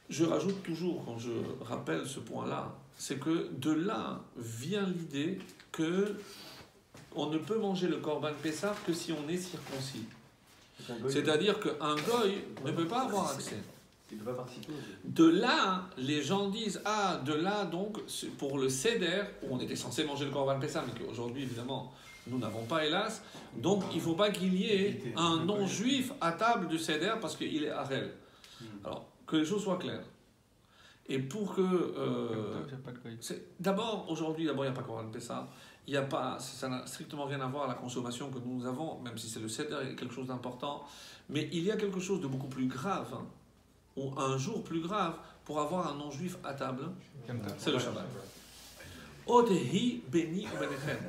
je rajoute toujours, quand je rappelle ce point-là, c'est que de là vient l'idée que on ne peut manger le korban Pessah que si on est circoncis. C'est-à-dire qu'un goy ne peut pas avoir accès. De là, les gens disent, ah, de là, donc, pour le Seder, où on était censé manger le korban Pessah, mais qu'aujourd'hui, évidemment, nous n'avons pas, hélas, donc il ne faut pas qu'il y ait un non-juif à table du Seder parce qu'il est harel. Alors, que les choses soient claires. Et pour que... d'abord, aujourd'hui, il n'y a pas Korban Pessah. Ça n'a strictement rien à voir à la consommation que nous avons, même si c'est le Seder, il y a quelque chose d'important. Mais il y a quelque chose de beaucoup plus grave, hein, ou un jour plus grave, pour avoir un non-juif à table, c'est le Shabbat. Odehi beni ubenechem.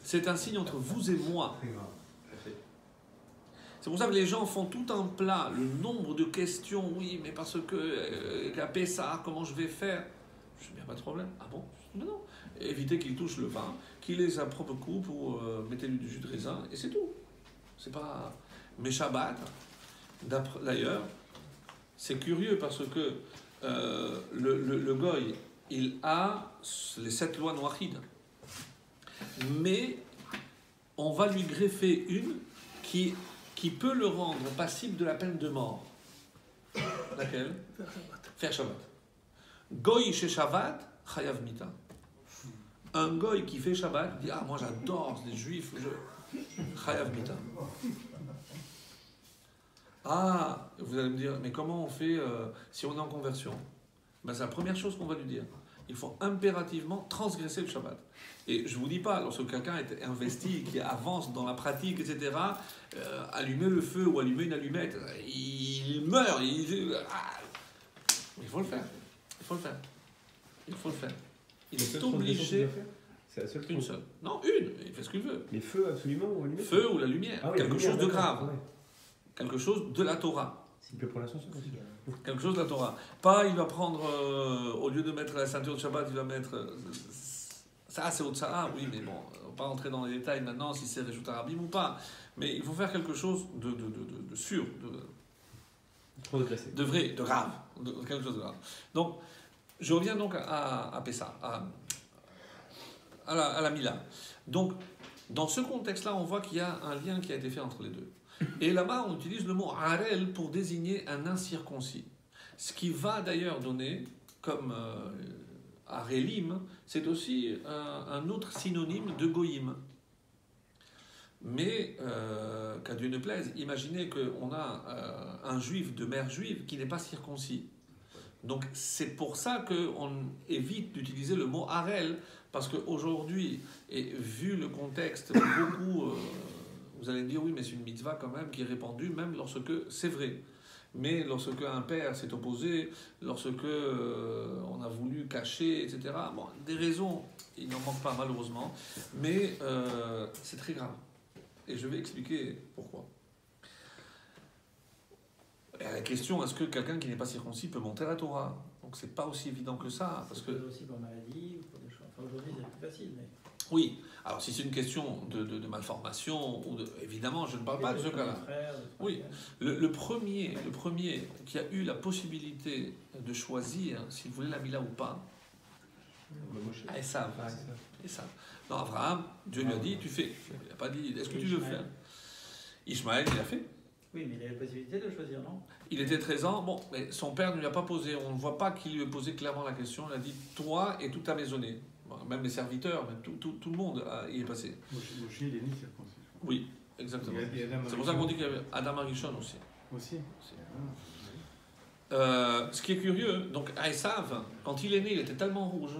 C'est un signe entre vous et moi. C'est pour ça que les gens font tout un plat, le nombre de questions, oui, mais parce que à Pessah, comment je vais faire? Je dis, bien, pas de problème. Ah bon? Mais non. Évitez qu'il touche le vin, qu'il ait sa propre coupe ou mettez-lui du jus de raisin, et c'est tout. C'est pas... Mais Shabbat, d'ailleurs, c'est curieux parce que le goy, il a les 7 lois noachides. Mais on va lui greffer une qui peut le rendre passible de la peine de mort. Laquelle? Faire Shabbat. Goy chez Shabbat, chayav mita. Un goy qui fait Shabbat dit, ah, moi j'adore les juifs, chayav mita. Ah, vous allez me dire, mais comment on fait si on est en conversion? Ben, c'est la première chose qu'on va lui dire. Il faut impérativement transgresser le Shabbat. Et je ne vous dis pas, lorsque quelqu'un est investi, qui avance dans la pratique, etc., allumer le feu ou allumer une allumette, il meurt. Il faut le faire. Il faut le faire. Il faut le faire. Il est obligé. C'est la seule une seule. Non, une. Il fait ce qu'il veut. Les feux absolument ou allumés? Feu ou la lumière. Ah oui, quelque chose de grave. Ouais. Quelque chose de la Torah. S'il peut prendre l'ascension aussi. Quelque chose de la Torah. Pas, il va prendre, au lieu de mettre la ceinture de Shabbat, il va mettre Ça, c'est Otsara, oui, mais bon, on va pas entrer dans les détails maintenant si c'est Reshut Arabim ou pas. Mais il faut faire quelque chose de sûr, Trop déplacé. de vrai, de grave, quelque chose de grave. Donc, je reviens donc à Pessa, à la Mila. Donc, dans ce contexte-là, on voit qu'il y a un lien qui a été fait entre les deux. Et là-bas, on utilise le mot arel pour désigner un incirconcis. Ce qui va d'ailleurs donner, comme arelim, c'est aussi un autre synonyme de goïm. Mais, qu'à Dieu ne plaise, imaginez qu'on a un juif de mère juive qui n'est pas circoncis. Donc c'est pour ça qu'on évite d'utiliser le mot arel, parce qu'aujourd'hui, et vu le contexte, beaucoup, vous allez me dire oui, mais c'est une mitzvah quand même qui est répandue, même lorsque c'est vrai. Mais lorsque un père s'est opposé, lorsque on a voulu cacher, etc. Bon, des raisons, il n'en manque pas malheureusement, mais c'est très grave. Et je vais expliquer pourquoi. Et à la question, est-ce que quelqu'un qui n'est pas circoncis peut monter la Torah? Donc c'est pas aussi évident que ça, parce que... aussi pour maladie ou pour des choses. Enfin, aujourd'hui, c'est plus facile, mais... Oui, alors si c'est une question de malformation, évidemment, je ne parle pas de ce cas-là. Oui, le premier qui a eu la possibilité de choisir s'il voulait la Mila ou pas, Esav. Non, Abraham, Dieu lui a dit, tu fais. Il n'a pas dit, est-ce que tu veux faire? Ishmaël, il a fait. Oui, mais il avait la possibilité de choisir, non? Il était 13 ans, bon, mais son père ne lui a pas posé, on ne voit pas qu'il lui ait posé clairement la question, il a dit, toi et toute ta maisonnée. Bon, même les serviteurs, même tout le monde y est passé. Moshe, il est né circoncis. Oui, exactement. Et Adam C'est pour ça qu'on dit qu'il y avait Adam Arishon aussi. aussi. Ce qui est curieux, donc Esav, quand il est né, il était tellement rouge.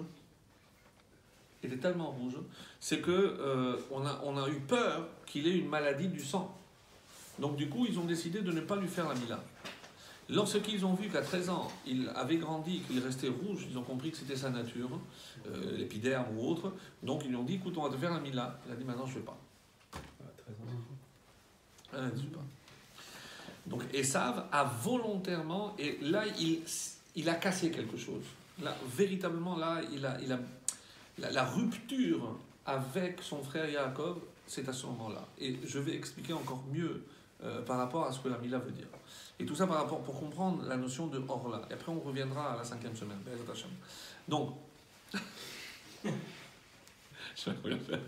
C'est que on a eu peur qu'il ait une maladie du sang. Donc du coup, ils ont décidé de ne pas lui faire la Mila. Lorsqu'ils ont vu qu'à 13 ans, il avait grandi, qu'il restait rouge, ils ont compris que c'était sa nature, l'épiderme ou autre. Donc ils lui ont dit, écoute, on va te faire la Mila. Il a dit, maintenant je ne fais pas. 13 ans. Je ne pas. Donc Esav a volontairement, et là il a cassé quelque chose. Là, véritablement, là, la rupture avec son frère Yaakov, c'est à ce moment-là. Et je vais expliquer encore mieux par rapport à ce que la Mila veut dire. Et tout ça pour comprendre la notion de Orla. Et après, on reviendra à la 5e semaine. Donc, je sais pas quoi faire.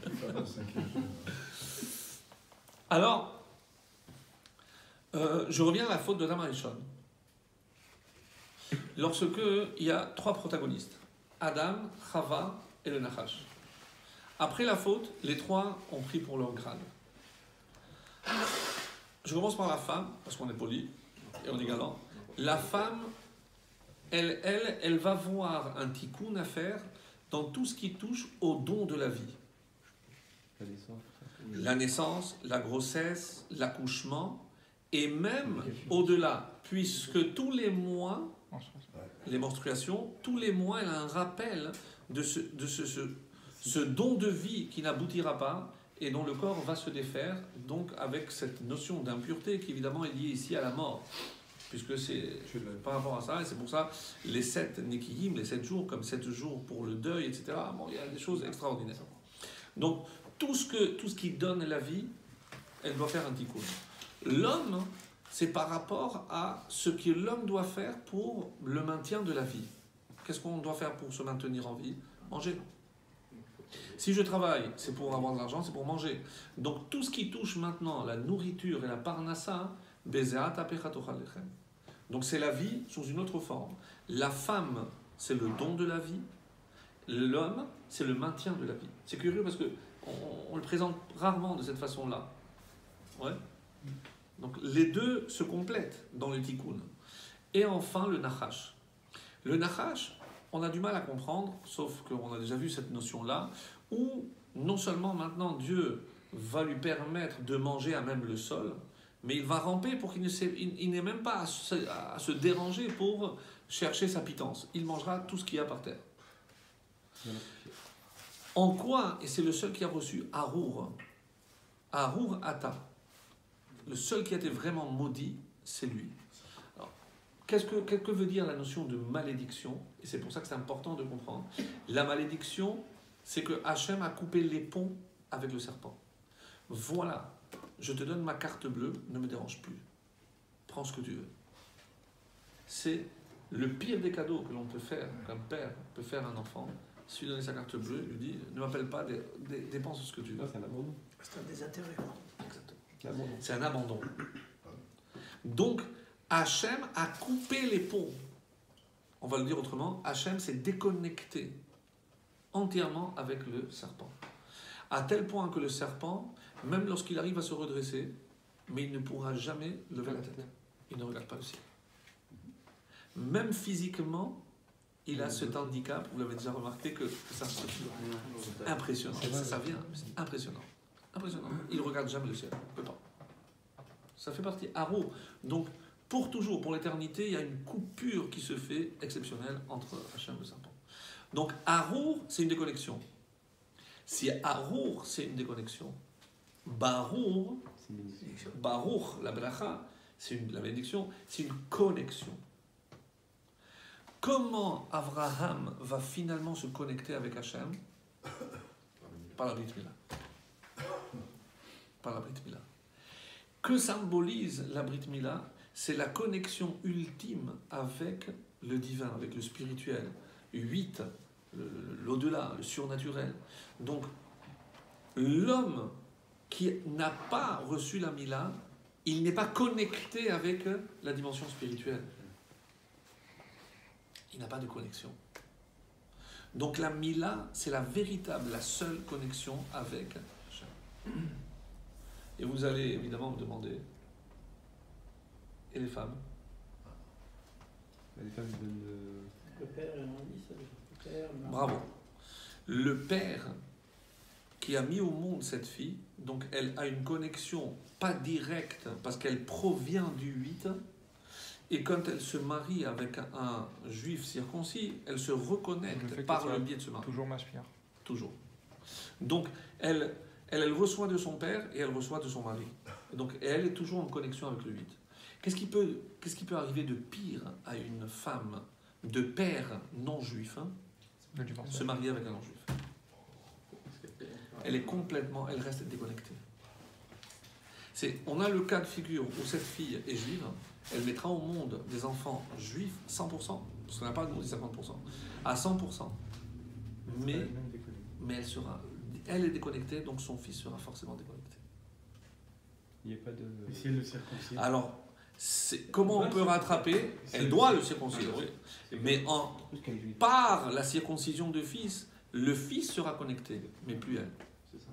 Alors, je reviens à la faute de Adam Arishon. Lorsque il y a 3 protagonistes, Adam, Chava et le Nachash. Après la faute, les 3 ont pris pour leur grade. Je commence par la femme, parce qu'on est poli et on est galant. La femme, elle va voir un tikkun à faire dans tout ce qui touche au don de la vie. La naissance, la grossesse, l'accouchement, et même au-delà, puisque tous les mois, les menstruations, tous les mois, elle a un rappel de ce don de vie qui n'aboutira pas et dont le corps va se défaire, donc avec cette notion d'impureté qui évidemment est liée ici à la mort, puisque c'est par rapport à ça, et c'est pour ça les 7 Nekiyim, les 7 jours, comme 7 jours pour le deuil, etc. Bon, il y a des choses extraordinaires. Donc, tout ce qui donne la vie, elle doit faire un tikkun. L'homme, c'est par rapport à ce que l'homme doit faire pour le maintien de la vie. Qu'est-ce qu'on doit faire pour se maintenir en vie? Manger. Si je travaille, c'est pour avoir de l'argent, c'est pour manger. Donc tout ce qui touche maintenant la nourriture et la parnassa, donc c'est la vie sous une autre forme. La femme, c'est le don de la vie. L'homme, c'est le maintien de la vie. C'est curieux parce que on le présente rarement de cette façon-là. Ouais. Donc les deux se complètent dans le tikkun. Et enfin le nachash. Le nachash, on a du mal à comprendre, sauf qu'on a déjà vu cette notion-là, où non seulement maintenant Dieu va lui permettre de manger à même le sol, mais il va ramper pour qu'il n'ait même pas à se déranger pour chercher sa pitance. Il mangera tout ce qu'il y a par terre. En quoi, et c'est le seul qui a reçu Arour Ata, le seul qui a été vraiment maudit, c'est lui. Alors, que veut dire la notion de malédiction? Et c'est pour ça que c'est important de comprendre. La malédiction, c'est que Hachem a coupé les ponts avec le serpent. Voilà, je te donne ma carte bleue, ne me dérange plus. Prends ce que tu veux. C'est le pire des cadeaux que l'on peut faire, qu'un père peut faire à un enfant. Si lui donner sa carte bleue, il lui dit ne m'appelle pas, dépense ce que tu veux. Ah, c'est un abandon. C'est un désintérêt. Exactement. C'est un abandon. C'est un abandon. Donc, Hachem a coupé les ponts. On va le dire autrement, Hachem s'est déconnecté entièrement avec le serpent. À tel point que le serpent, même lorsqu'il arrive à se redresser, mais il ne pourra jamais lever la tête. Il ne regarde pas le ciel. Même physiquement, il a cet handicap, vous l'avez déjà remarqué, que ça c'est impressionnant. Ça vient, c'est impressionnant. Impressionnant. Il ne regarde jamais le ciel. Il ne peut pas. Ça fait partie. Arou. Donc, pour toujours, pour l'éternité, il y a une coupure qui se fait exceptionnelle entre Hachem et le serpent. Donc, Arour, c'est une déconnexion. Si Arour, c'est une déconnexion, Barour, Barour, la bracha, c'est la bénédiction, c'est une connexion. Comment Abraham va finalement se connecter avec Hachem? Par la Brit Mila. Par la Brit Mila. Que symbolise la Brit Mila? C'est la connexion ultime avec le divin, avec le spirituel. 8, l'au-delà, le surnaturel. Donc, l'homme qui n'a pas reçu la Mila, il n'est pas connecté avec la dimension spirituelle. Il n'a pas de connexion. Donc la Mila, c'est la véritable, la seule connexion avec Hachem. Et vous allez évidemment me demander, et les femmes? Les femmes donnent Le père et l'envie, ça veut dire le père. Bravo. Le père qui a mis au monde cette fille, donc elle a une connexion pas directe parce qu'elle provient du 8, et quand elle se marie avec un juif circoncis, elle se reconnecte par le biais de ce mari. Toujours mashpia. Toujours. Donc elle reçoit de son père et elle reçoit de son mari. Et donc elle est toujours en connexion avec le 8. Qu'est-ce qui peut arriver de pire à une femme de père non juif, se marier avec un non juif? Elle est complètement, elle reste déconnectée. On a le cas de figure où cette fille est juive, elle mettra au monde des enfants juifs 100%, parce qu'on n'a pas dit 50%, à 100%. Mais elle est déconnectée, donc son fils sera forcément déconnecté. Il n'y a pas de... Et si elle le circoncis? Alors, comment on peut rattraper? Elle doit le circoncire, oui. Mais par la circoncision de fils, le fils sera connecté, mais plus elle. C'est ça.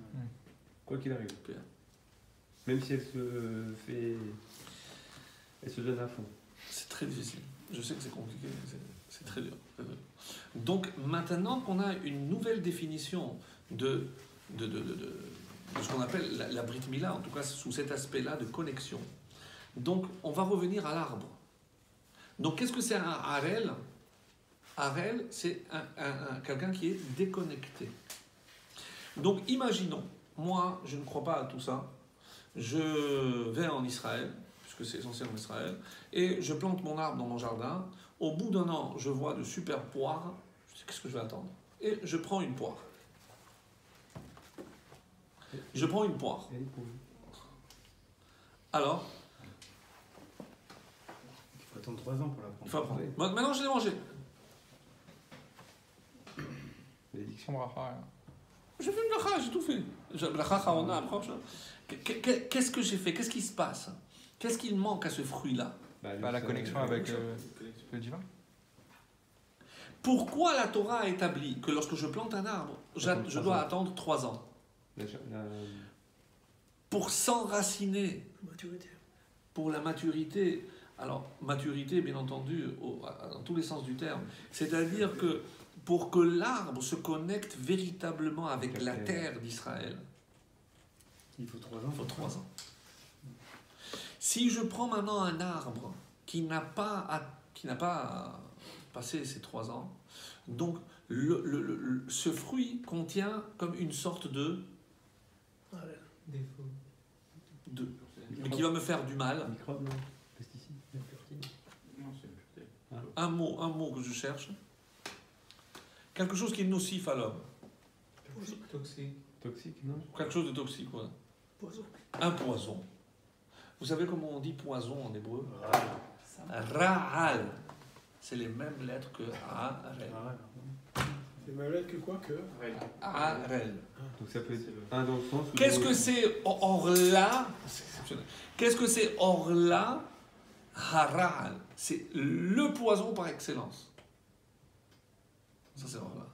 Quoi qu'il arrive. Plus elle. Même si elle se fait... Elle se donne à fond. C'est très difficile. Je sais que c'est compliqué, mais c'est très dur. Donc, maintenant qu'on a une nouvelle définition de ce qu'on appelle la Brit Mila, en tout cas sous cet aspect-là de connexion, donc on va revenir à l'arbre. Donc, qu'est-ce que c'est un Harel? Harel, c'est quelqu'un qui est déconnecté. Donc, imaginons, moi, je ne crois pas à tout ça. Je vais en Israël, puisque c'est essentiellement Israël, et je plante mon arbre dans mon jardin. Au bout d'un an, je vois de super poires. Je dis, qu'est-ce que je vais attendre? Et je prends une poire. Je prends une poire. Alors, Il faut attendre 3 ans pour la prendre. il faut apprendre. Maintenant, je l'ai mangé. Bénédiction bracha. J'ai fait une bracha, j'ai tout fait. Bracha, on a approche. Qu'est-ce que j'ai fait? Qu'est-ce qui se passe? Qu'est-ce qu'il manque à ce fruit-là? La connexion avec le divin. Pourquoi la Torah a établi que lorsque je plante un arbre, je dois attendre 3 ans pour s'enraciner, Maturité. pour la maturité? Alors, maturité, bien entendu, dans tous les sens du terme. C'est-à-dire que pour que l'arbre se connecte véritablement avec la terre d'Israël, Il faut 3 ans. il faut 3 ans. Si je prends maintenant un arbre qui n'a pas passé ces 3 ans, donc ce fruit contient comme une sorte de mais qui va me faire du mal. Microbes, non? Pesticides? Un mot que je cherche. Quelque chose qui est nocif à l'homme. Toxique, non? Quelque chose de toxique, voilà. Poison. Un poison. Vous savez comment on dit poison en hébreu? Ça, Ra'al. C'est les mêmes lettres que Arel. C'est ma lettre que quoi que Arel. Donc ça peut être un dans le sens où... Qu'est-ce que c'est Orla? C'est exceptionnel. Qu'est-ce que c'est Orla Haral? C'est le poison par excellence. Ça, c'est Orla.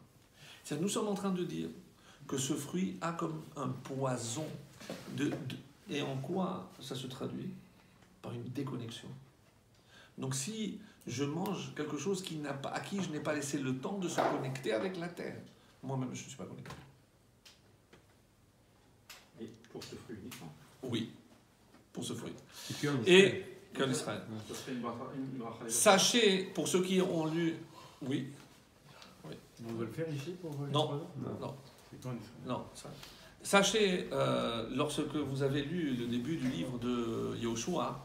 C'est-à-dire, nous sommes en train de dire que ce fruit a comme un poison. Et en quoi ça se traduit? Par une déconnexion. Donc si je mange quelque chose à qui je n'ai pas laissé le temps de se connecter avec la terre, moi-même je ne suis pas connecté. Et pour ce fruit uniquement. Oui, pour ce fruit. Et Qu'en Israël. Ça serait une bracha. Sachez, pour ceux qui ont lu... Oui. On va le faire ici pour les Non. 3 ans Non. C'est quand Israël? Non. Sachez, lorsque vous avez lu le début du livre de Yoshua,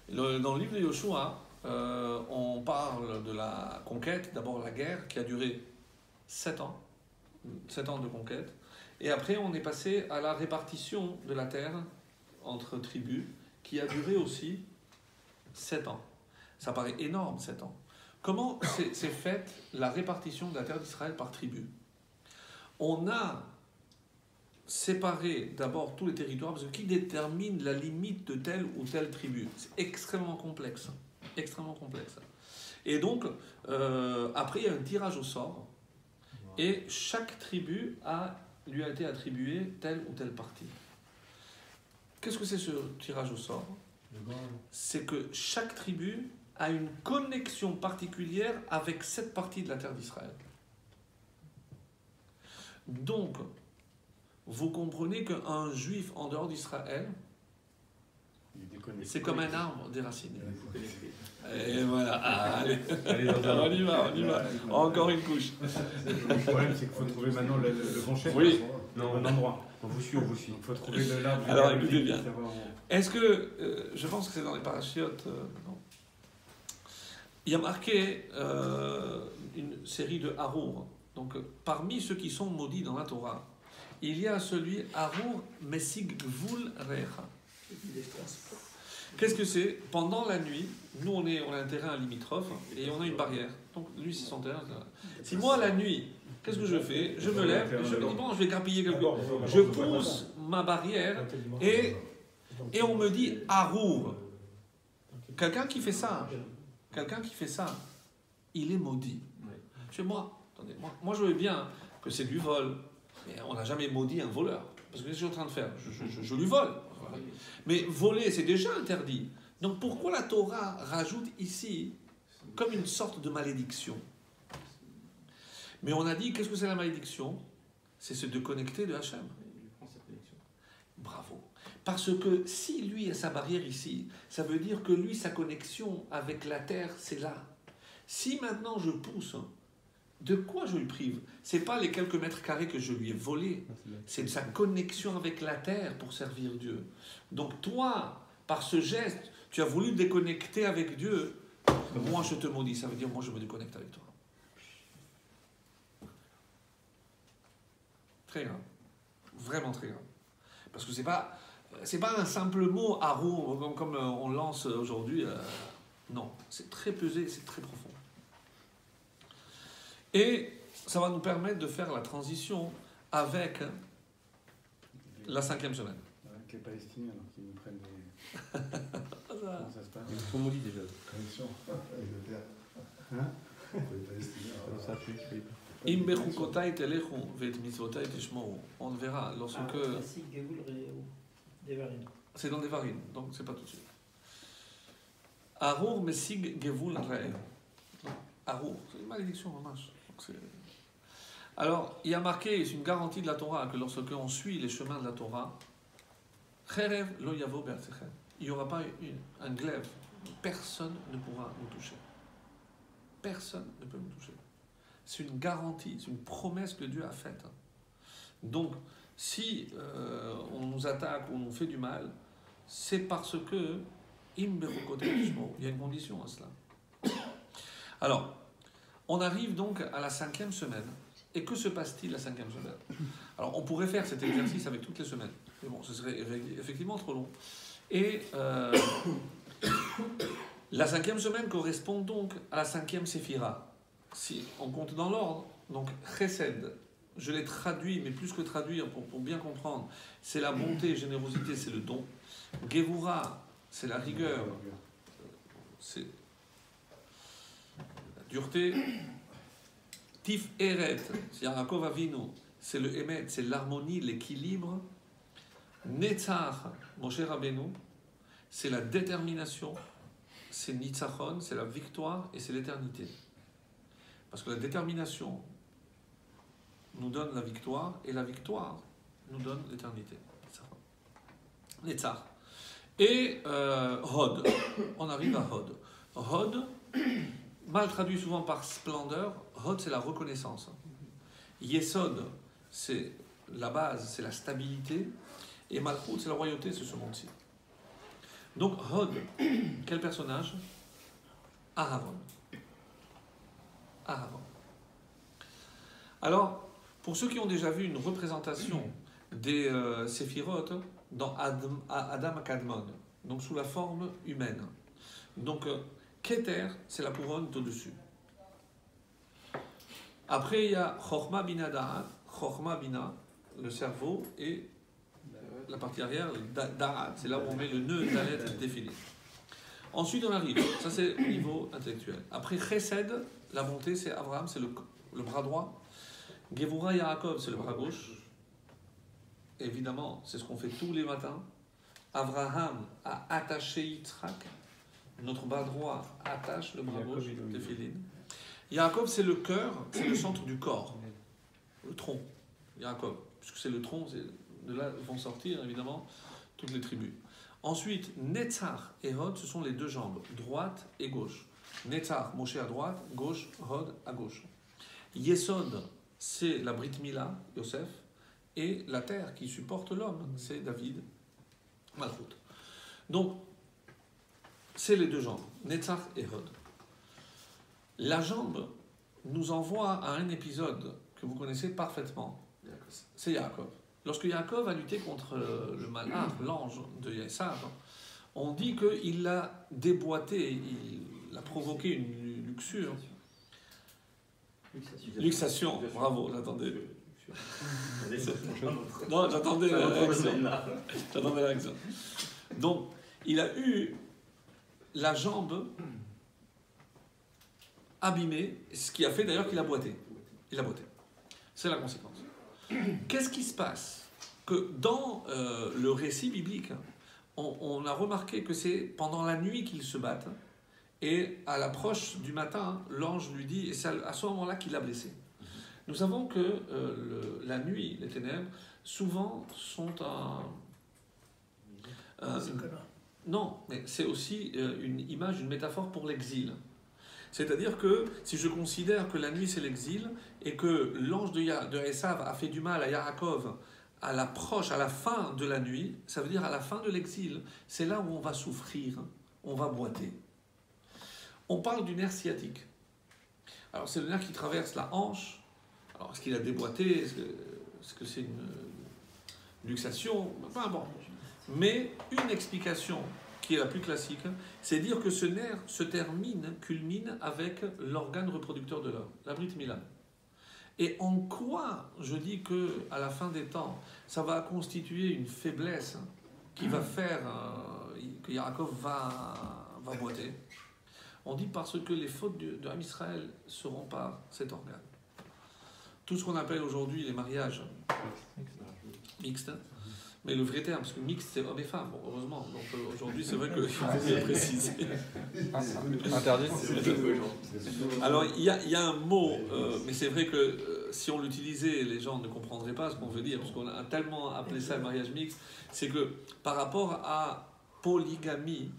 dans le livre de Yoshua, on parle de la conquête, d'abord la guerre qui a duré 7 ans. 7 ans de conquête. Et après, on est passé à la répartition de la terre entre tribus, qui a duré aussi 7 ans. Ça paraît énorme, 7 ans. Comment s'est faite la répartition de la terre d'Israël par tribu? On a séparé d'abord tous les territoires, parce que qui détermine la limite de telle ou telle tribu? C'est extrêmement complexe. Extrêmement complexe. Et donc, après, il y a un tirage au sort, et chaque tribu lui a été attribuée telle ou telle partie. Qu'est-ce que c'est ce tirage au sort? C'est que chaque tribu a une connexion particulière avec cette partie de la terre d'Israël. Donc, vous comprenez qu'un juif en dehors d'Israël, c'est comme un arbre déraciné. Et voilà, allez, on y va. Encore une couche. Le problème, c'est qu'il faut trouver maintenant le bon chef. Oui. Non, un endroit. On vous suit. Il faut trouver l'arbre. Alors, écoutez bien. Est-ce que, je pense que c'est dans les parachiotes, non. Il y a marqué une série de Harour. Donc, parmi ceux qui sont maudits dans la Torah, il y a celui Harour Mesig Gvul Recha. Qu'est-ce que c'est? Pendant la nuit, nous on a un terrain limitrophe et on a une barrière. Donc lui c'est son terrain. Si moi la nuit, qu'est-ce que je fais? Je me lève et je me dis bon, je vais grappiller quelque chose. Je pousse ma barrière et on me dit Harour. Quelqu'un qui fait ça, il est maudit. Chez moi, attendez, moi je veux bien que c'est du vol, mais on n'a jamais maudit un voleur. Parce que qu'est-ce que je suis en train de faire? Je lui vole. Mais voler, c'est déjà interdit. Donc pourquoi la Torah rajoute ici comme une sorte de malédiction? Mais on a dit, qu'est-ce que c'est la malédiction? C'est se déconnecter de Hachem. Bravo. Parce que si lui a sa barrière ici, ça veut dire que lui, sa connexion avec la terre, c'est là. Si maintenant je pousse, de quoi je le prive? C'est pas les quelques mètres carrés que je lui ai volés, c'est de sa connexion avec la terre pour servir Dieu. Donc toi, par ce geste, tu as voulu te déconnecter avec Dieu. Moi, je te maudis, ça veut dire moi, je me déconnecte avec toi. Très grave. Vraiment très grave. Parce que c'est pas un simple mot Harour comme on lance aujourd'hui. Non, c'est très pesé, c'est très profond. Et ça va nous permettre de faire la transition avec la 5e semaine. Avec les Palestiniens, alors qu'ils nous prennent des... Comment ça se passe? Ils sont maudits déjà. Connexion avec la terre. Hein? Pour les Palestiniens. Ça fait qu'il faut Im bechukotai telechu vet mitzvotai tishmoru. On verra lorsque... C'est dans Devarim, donc c'est pas tout de suite. Harour mesig gevul re'eh. Harour, c'est une malédiction, dommage. Alors, il y a marqué, c'est une garantie de la Torah, que lorsque on suit les chemins de la Torah, Cherev lo yavo be'artechem. Il n'y aura pas un glaive. Personne ne pourra nous toucher. Personne ne peut nous toucher. C'est une garantie, c'est une promesse que Dieu a faite. Donc, si on nous attaque ou on nous fait du mal, c'est parce que il y a une condition à cela. Alors, on arrive donc à la 5e semaine. Et que se passe-t-il la 5e semaine? Alors, on pourrait faire cet exercice avec toutes les semaines. Mais bon, ce serait effectivement trop long. Et la 5e semaine correspond donc à la 5e séphira. Si on compte dans l'ordre, donc Chesed, je l'ai traduit, mais plus que traduire, pour bien comprendre, c'est la bonté, générosité, c'est le don. Gevura, c'est la rigueur, c'est la dureté. Tif Eret, c'est Yaakov Avinu, c'est le Emet, c'est l'harmonie, l'équilibre. Netzach, Moshe Rabbeinu, c'est la détermination, c'est Nitzachon, c'est la victoire et c'est l'éternité. Parce que la détermination nous donne la victoire et la victoire nous donne l'éternité. Netzach. Et Hod, on arrive à Hod. Hod, mal traduit souvent par splendeur, Hod c'est la reconnaissance. Yesod, c'est la base, c'est la stabilité. Et Malchut, c'est la royauté, c'est ce monde-ci. Donc Hod, quel personnage? Aharon. Aharon. Alors, pour ceux qui ont déjà vu une représentation des séphirotes dans Adam Kadmon, donc sous la forme humaine. Donc, Keter, c'est la couronne au-dessus. Après, il y a Chochma Bina Da'at, Chochma Bina, le cerveau, et la partie arrière, Da'at, c'est là où on met le nœud Dalet défilé. Ensuite, on arrive, ça c'est au niveau intellectuel. Après, Chesed, la bonté, c'est Abraham, c'est le bras droit. Gevura Yaakov, c'est le bras gauche. Évidemment, c'est ce qu'on fait tous les matins. Abraham a attaché Yitzhak. Notre bras droit attache le bras gauche de Philine. Yaakov, c'est le cœur, c'est le centre du corps. Le tronc. Yaakov, puisque c'est le tronc, de là vont sortir évidemment toutes les tribus. Ensuite, Netzach et Hod, ce sont les deux jambes, droite et gauche. Netzach, Moshe à droite, gauche, Hod à gauche. Yesod, c'est la Brit Mila, Yosef, et la terre qui supporte l'homme, c'est David, Malchut. Donc, c'est les deux jambes, Netzach et Hod. La jambe nous envoie à un épisode que vous connaissez parfaitement, c'est Yaakov. Lorsque Yaakov a lutté contre le malheur, l'ange de Esav, on dit qu'il l'a déboîté, il a provoqué une luxure. Luxation, bravo, j'attendais. Non, j'attendais la réaction. J'attendais la réaction. Donc, il a eu la jambe abîmée, ce qui a fait d'ailleurs qu'il a boité. Il a boité. C'est la conséquence. Qu'est-ce qui se passe? Que dans le récit biblique, on a remarqué que c'est pendant la nuit qu'ils se battent, et à l'approche du matin, l'ange lui dit, et c'est à ce moment-là qu'il l'a blessé. Nous savons que la nuit, les ténèbres, souvent sont non, mais c'est aussi une image, une métaphore pour l'exil. C'est-à-dire que si je considère que la nuit c'est l'exil et que l'ange de Esav a fait du mal à Yaakov à l'approche, à la fin de la nuit, ça veut dire à la fin de l'exil, c'est là où on va souffrir, on va boiter. On parle du nerf sciatique. Alors c'est le nerf qui traverse la hanche. Alors est-ce qu'il a déboîté? Est-ce que c'est une luxation? Peu importe. Mais une explication qui est la plus classique, c'est dire que ce nerf se culmine avec l'organe reproducteur de l'homme, la Brit Mila. Et en quoi je dis que à la fin des temps, ça va constituer une faiblesse qui va faire que Yaakov va boiter? On dit parce que les fautes de Ham Israël seront par cet organe. Tout ce qu'on appelle aujourd'hui les mariages mixtes, mais le vrai terme, parce que mixte c'est homme et femme, bon, heureusement. Donc aujourd'hui c'est vrai qu'il faut bien préciser. Interdit. Alors il y a un mot, mais c'est vrai que si on l'utilisait, les gens ne comprendraient pas ce qu'on veut dire, parce qu'on a tellement appelé ça le mariage mixte, c'est que par rapport à polygamie,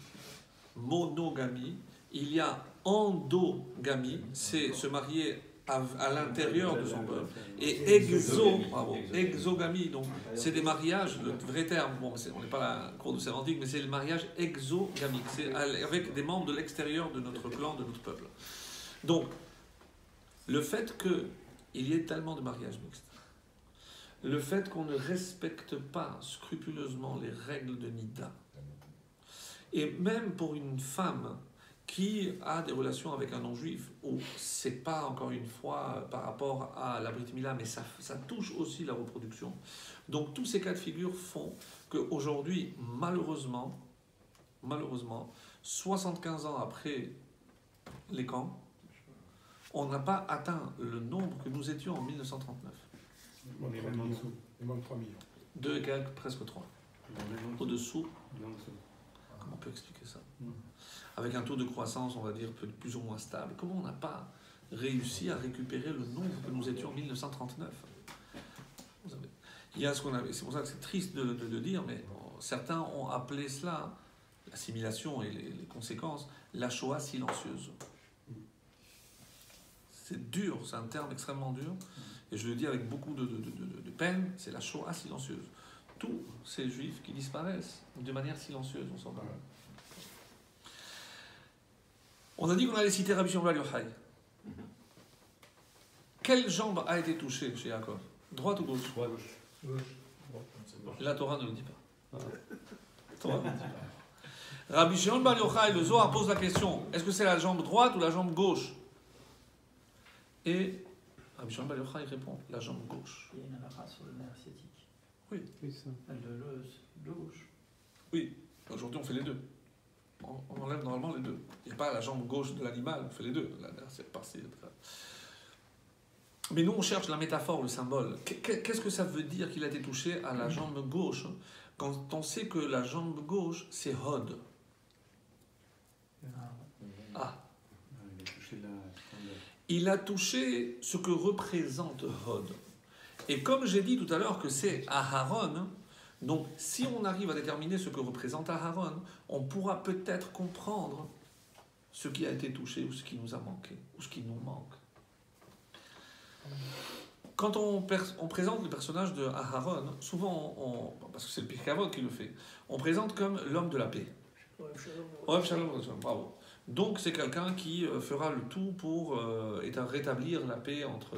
monogamie, il y a endogamie, c'est se marier à l'intérieur de son peuple, et exogamie, donc c'est des mariages, le vrai terme, bon, on n'est pas là en cours de sémantique, mais c'est le mariage exogamique, c'est avec des membres de l'extérieur de notre clan, de notre peuple. Donc, le fait que il y ait tellement de mariages mixtes. Le fait qu'on ne respecte pas scrupuleusement les règles de Nida, et même pour une femme qui a des relations avec un non-juif, où c'est pas encore une fois par rapport à la Brit Mila, mais ça touche aussi la reproduction. Donc tous ces cas de figure font qu'aujourd'hui, malheureusement, 75 ans après les camps, on n'a pas atteint le nombre que nous étions en 1939. On est même en dessous. Il manque 3 millions. 2 et quelques, presque 3. On est même en dessous. Au-dessous, On est en dessous. comment on peut expliquer ça? Mm. Avec un taux de croissance, on va dire, plus ou moins stable. Comment on n'a pas réussi à récupérer le nombre que nous étions en 1939? Vous savez, il y a ce qu'on avait, c'est pour ça que c'est triste de dire, mais certains ont appelé cela, l'assimilation et les conséquences, la Shoah silencieuse. C'est dur, c'est un terme extrêmement dur, et je le dis avec beaucoup de peine, c'est la Shoah silencieuse. Tous ces juifs qui disparaissent de manière silencieuse, on s'en va. On a dit qu'on allait citer Rabbi Shimon Bar Yochai. Quelle jambe a été touchée chez Yaakov? Droite ou gauche? La Torah ne le dit pas. La Torah ne le dit pas. Rabbi Shimon Bar Yochai, le Zohar pose la question, est-ce que c'est la jambe droite ou la jambe gauche? Et Rabbi Shimon Bar Yochai répond, la jambe gauche. Il y a une halakha sur le nerf sciatique. Oui. Oui, ça. Le gauche. Oui, aujourd'hui on fait les deux. On enlève normalement les deux. Il n'y a pas la jambe gauche de l'animal, on fait les deux. C'est passé. Mais nous on cherche la métaphore, le symbole. Qu'est-ce que ça veut dire qu'il a été touché à la jambe gauche quand on sait que la jambe gauche c'est Hod? Ah. Il a touché la... Il a touché ce que représente Hod. Et comme j'ai dit tout à l'heure que c'est Aharon, donc si on arrive à déterminer ce que représente Aharon, on pourra peut-être comprendre ce qui a été touché ou ce qui nous a manqué, ou ce qui nous manque. Quand on présente le personnage de Aharon, souvent, parce que c'est le Pirkei Avot qui le fait, on présente comme l'homme de la paix. Ohev Shalom, bravo. Donc c'est quelqu'un qui fera le tout pour rétablir la paix entre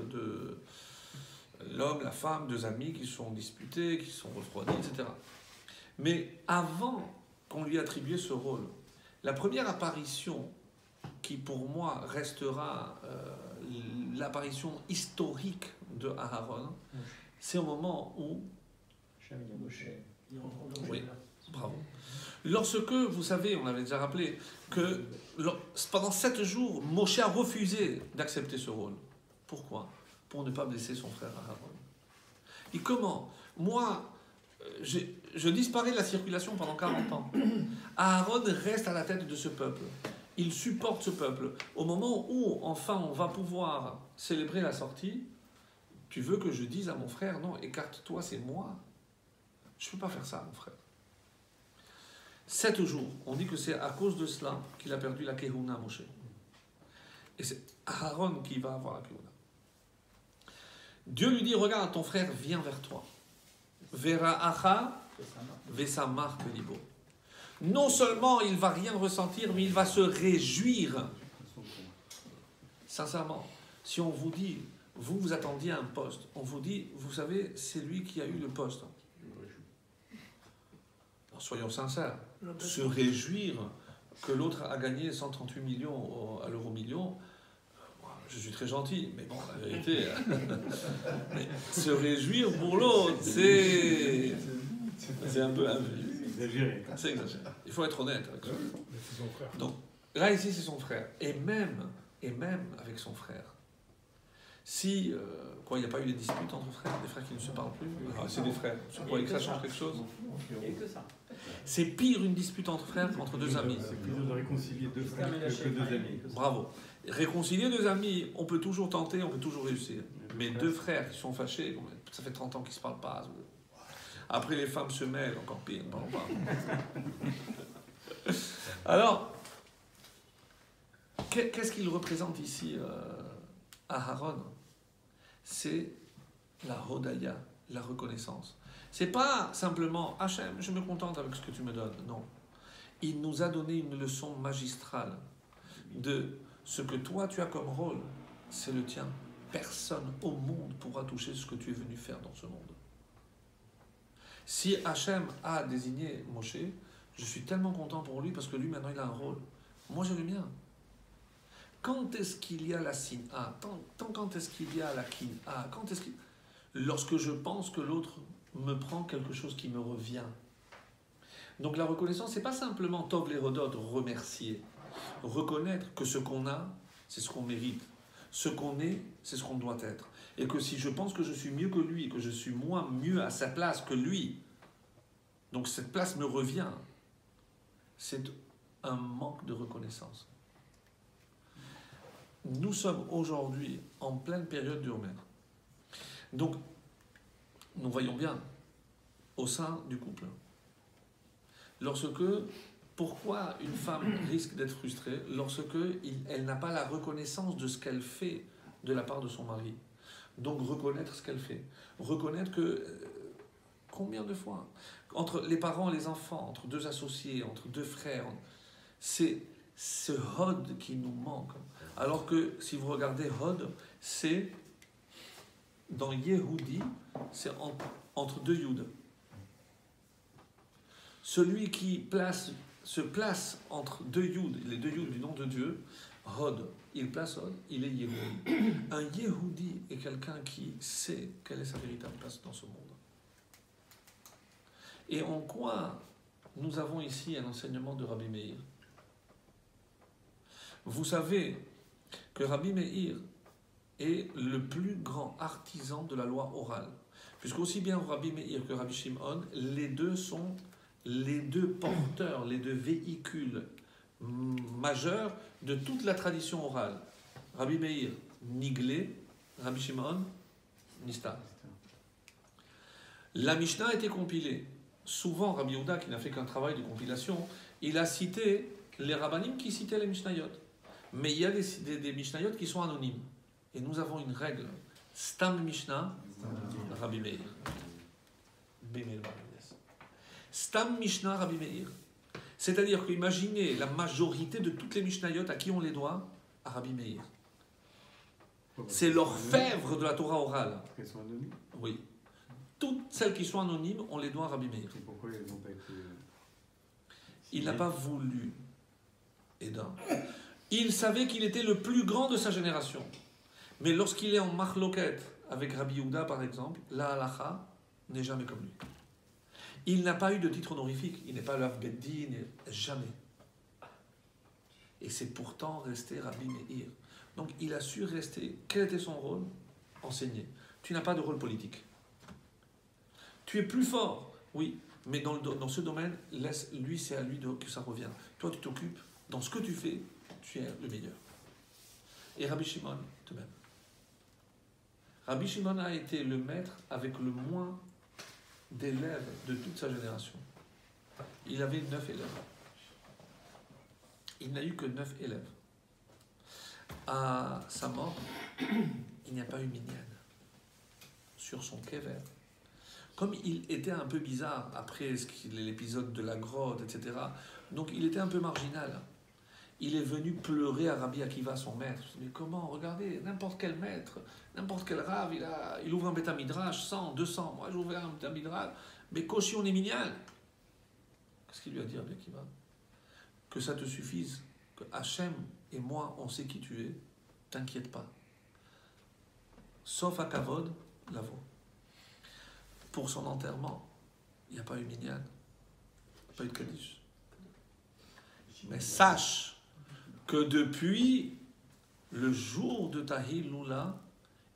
l'homme, la femme, deux amis qui sont disputés, qui sont refroidis, etc. Mais avant qu'on lui attribue ce rôle, la première apparition qui pour moi restera l'apparition historique de Aharon, c'est au moment où... Oui, bravo. Lorsque, vous savez, on avait déjà rappelé, que pendant 7 jours, Moshe a refusé d'accepter ce rôle. Pourquoi? Pour ne pas blesser son frère Aharon. Et comment? Moi, je disparais de la circulation pendant 40 ans. Aharon reste à la tête de ce peuple. Il supporte ce peuple. Au moment où, enfin, on va pouvoir célébrer la sortie, tu veux que je dise à mon frère, non, écarte-toi, c'est moi. Je ne peux pas faire ça, mon frère. 7 jours, on dit que c'est à cause de cela qu'il a perdu la Kehuna, Moshe. Et c'est Aaron qui va avoir la Kehuna. Dieu lui dit, regarde, ton frère vient vers toi. Vera acha, vesamach libo. Non seulement il va rien ressentir, mais il va se réjouir. Sincèrement, si on vous dit, vous attendiez un poste, on vous dit, vous savez, c'est lui qui a eu le poste. Alors, soyons sincères, se réjouir que l'autre a gagné 138 millions à l'euro million, je suis très gentil, mais bon, la vérité, mais se réjouir pour l'autre, c'est un peu exagéré. C'est exagéré. Il faut être honnête avec ça. C'est son frère. Donc, là, ici, c'est son frère. Et même avec son frère, si, il n'y a pas eu des disputes entre frères, des frères qui ne se parlent plus, c'est des frères. Vous croyez que ça change quelque chose? Il n'y a que ça. C'est pire une dispute entre frères qu'entre deux amis. C'est plus dur de réconcilier deux frères que deux amis. Bravo. Réconcilier deux amis, on peut toujours tenter, on peut toujours réussir. Mais deux frères qui sont fâchés, ça fait 30 ans qu'ils ne se parlent pas. Après, les femmes se mêlent, encore pire, ne parlons pas. Alors, qu'est-ce qu'il représente ici, Aharon? C'est la Hodaya, la reconnaissance. C'est pas simplement Hachem, je me contente avec ce que tu me donnes. Non. Il nous a donné une leçon magistrale de ce que toi tu as comme rôle, c'est le tien. personne au monde pourra toucher ce que tu es venu faire dans ce monde. Si Hachem a désigné Moshe, je suis tellement content pour lui parce que lui maintenant il a un rôle. Moi j'ai le mien. Quand est-ce qu'il y a la sin'a? Quand est-ce qu'il y a la kin'a? Lorsque je pense que l'autre me prend quelque chose qui me revient. Donc la reconnaissance, c'est pas simplement Tov l'Hérodote, remercier. Reconnaître que ce qu'on a, c'est ce qu'on mérite. Ce qu'on est, c'est ce qu'on doit être. Et que si je pense que je suis mieux que lui, que je suis moi mieux à sa place que lui, donc cette place me revient, c'est un manque de reconnaissance. Nous sommes aujourd'hui en pleine période du Homer. Donc, nous voyons bien, au sein du couple, pourquoi une femme risque d'être frustrée lorsque elle n'a pas la reconnaissance de ce qu'elle fait de la part de son mari. Donc reconnaître ce qu'elle fait. Reconnaître que, combien de fois, entre les parents et les enfants, entre deux associés, entre deux frères, c'est ce Hod qui nous manque. Alors que si vous regardez Hod, c'est dans Yehudi, c'est entre deux Yud. Celui qui se place entre deux Yud, les deux Yud du nom de Dieu, Hod, il place Hod, il est Yehudi. Un Yehudi est quelqu'un qui sait quelle est sa véritable place dans ce monde. Et en quoi nous avons ici un enseignement de Rabbi Meir. Vous savez que Rabbi Meir est le plus grand artisan de la loi orale. Puisqu'aussi bien Rabbi Meir que Rabbi Shimon, les deux sont les deux porteurs, les deux véhicules majeurs de toute la tradition orale. Rabbi Meir, Niglé, Rabbi Shimon, Nista. La Mishnah a été compilée. Souvent, Rabbi Yehuda, qui n'a fait qu'un travail de compilation, il a cité les rabbanim qui citaient les Mishnayot. Mais il y a des Mishnayot qui sont anonymes. Et nous avons une règle. Stam Mishnah, Rabbi Meir. Stam Mishnah, Rabbi Meir. C'est-à-dire qu'imaginez la majorité de toutes les Mishnayot à qui on les doit, à Rabbi Meir. C'est l'orfèvre de la Torah orale. Elles sont anonymes. Oui. Toutes celles qui sont anonymes, on les doit à Rabbi Meir. Et pourquoi elles n'ont pas été... Il n'a pas voulu. Il savait qu'il était le plus grand de sa génération. Mais lorsqu'il est en marloquette avec Rabbi Yehuda, par exemple, la halacha n'est jamais comme lui. Il n'a pas eu de titre honorifique. Il n'est pas l'Av Beddin, jamais. Et c'est pourtant resté Rabbi Meir. Donc il a su rester. Quel était son rôle? Enseigner. Tu n'as pas de rôle politique. Tu es plus fort, oui, mais dans ce domaine, lui, c'est à lui que ça revient. Toi, tu t'occupes, dans ce que tu fais, tu es le meilleur. Et Rabbi Shimon, de même. Rabbi Shimon a été le maître avec le moins d'élèves de toute sa génération. Il avait 9 élèves. Il n'a eu que 9 élèves. À sa mort, il n'y a pas eu minyan. Sur son kever. Comme il était un peu bizarre après l'épisode de la grotte, etc., donc il était un peu marginal. Il est venu pleurer à Rabbi Akiva, son maître. Mais comment? Regardez, n'importe quel maître, n'importe quel rave, il ouvre un Beth Midrash, 100, 200. Moi, j'ai ouvert un Beth Midrash, mais Koshi, on est minyan. Qu'est-ce qu'il lui a dit, Rabbi Akiva? Que ça te suffise, que Hachem et moi, on sait qui tu es, t'inquiète pas. Sauf à Kavod, l'avo. Pour son enterrement, il n'y a pas eu minyan, il n'y a pas eu de Kaddish. Mais sache que depuis le jour de ta Hiloula,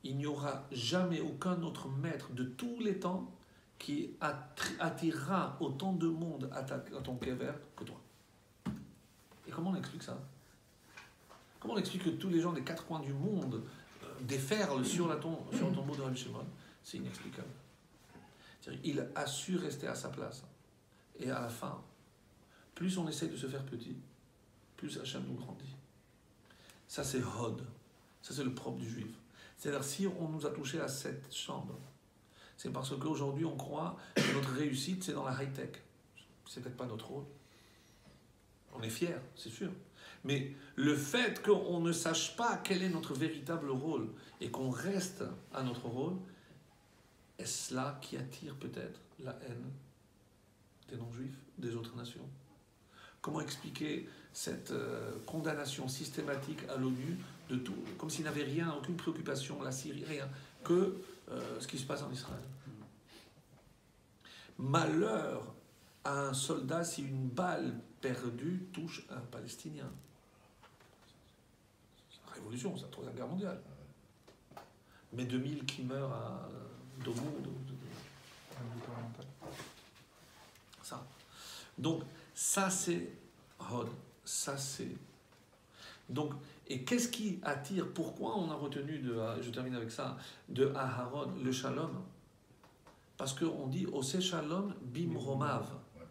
il n'y aura jamais aucun autre maître de tous les temps qui attirera autant de monde à ton kever que toi. Et comment on explique ça? Comment on explique que tous les gens des 4 coins du monde déferlent sur ton tombeau de Rabbi Shimon? C'est inexplicable. Il a su rester à sa place. Et à la fin, plus on essaye de se faire petit, plus Hachem nous grandit. Ça, c'est Hod. Ça, c'est le propre du juif. C'est-à-dire, si on nous a touché à cette chambre, c'est parce qu'aujourd'hui, on croit que notre réussite, c'est dans la high-tech. C'est peut-être pas notre rôle. On est fiers, c'est sûr. Mais le fait qu'on ne sache pas quel est notre véritable rôle et qu'on reste à notre rôle, est-ce cela qui attire peut-être la haine des non-juifs, des autres nations? Comment expliquer cette condamnation systématique à l'ONU de tout, comme s'il n'avait rien, aucune préoccupation, la Syrie, rien, que ce qui se passe en Israël? Malheur à un soldat si une balle perdue touche un Palestinien. C'est la révolution, c'est la Troisième Guerre mondiale. Mais 2000 qui meurent à Domo, ça. Donc, ça c'est Hod, ça c'est... Donc, et qu'est-ce qui attire? Pourquoi on a retenu, je termine avec ça, de Aharon, le shalom? Parce qu'on dit Ose shalom bim romav,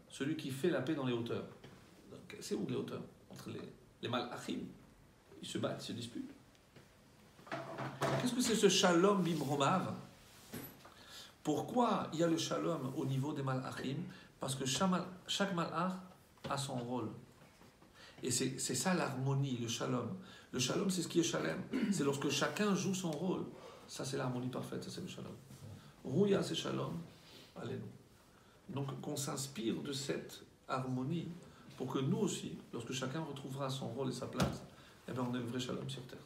celui qui fait la paix dans les hauteurs. C'est où les hauteurs? Entre les malachim. Ils se battent, ils se disputent. Qu'est-ce que c'est ce shalom bim romav? Pourquoi il y a le shalom au niveau des malachim? Parce que chaque malach a son rôle. Et c'est ça l'harmonie, le shalom. Le shalom, c'est ce qui est shalem. C'est lorsque chacun joue son rôle. Ça, c'est l'harmonie parfaite, ça c'est le shalom. Rouya, c'est shalom. Allez-nous. Donc, qu'on s'inspire de cette harmonie pour que nous aussi, lorsque chacun retrouvera son rôle et sa place, eh bien, on ait le vrai shalom sur terre.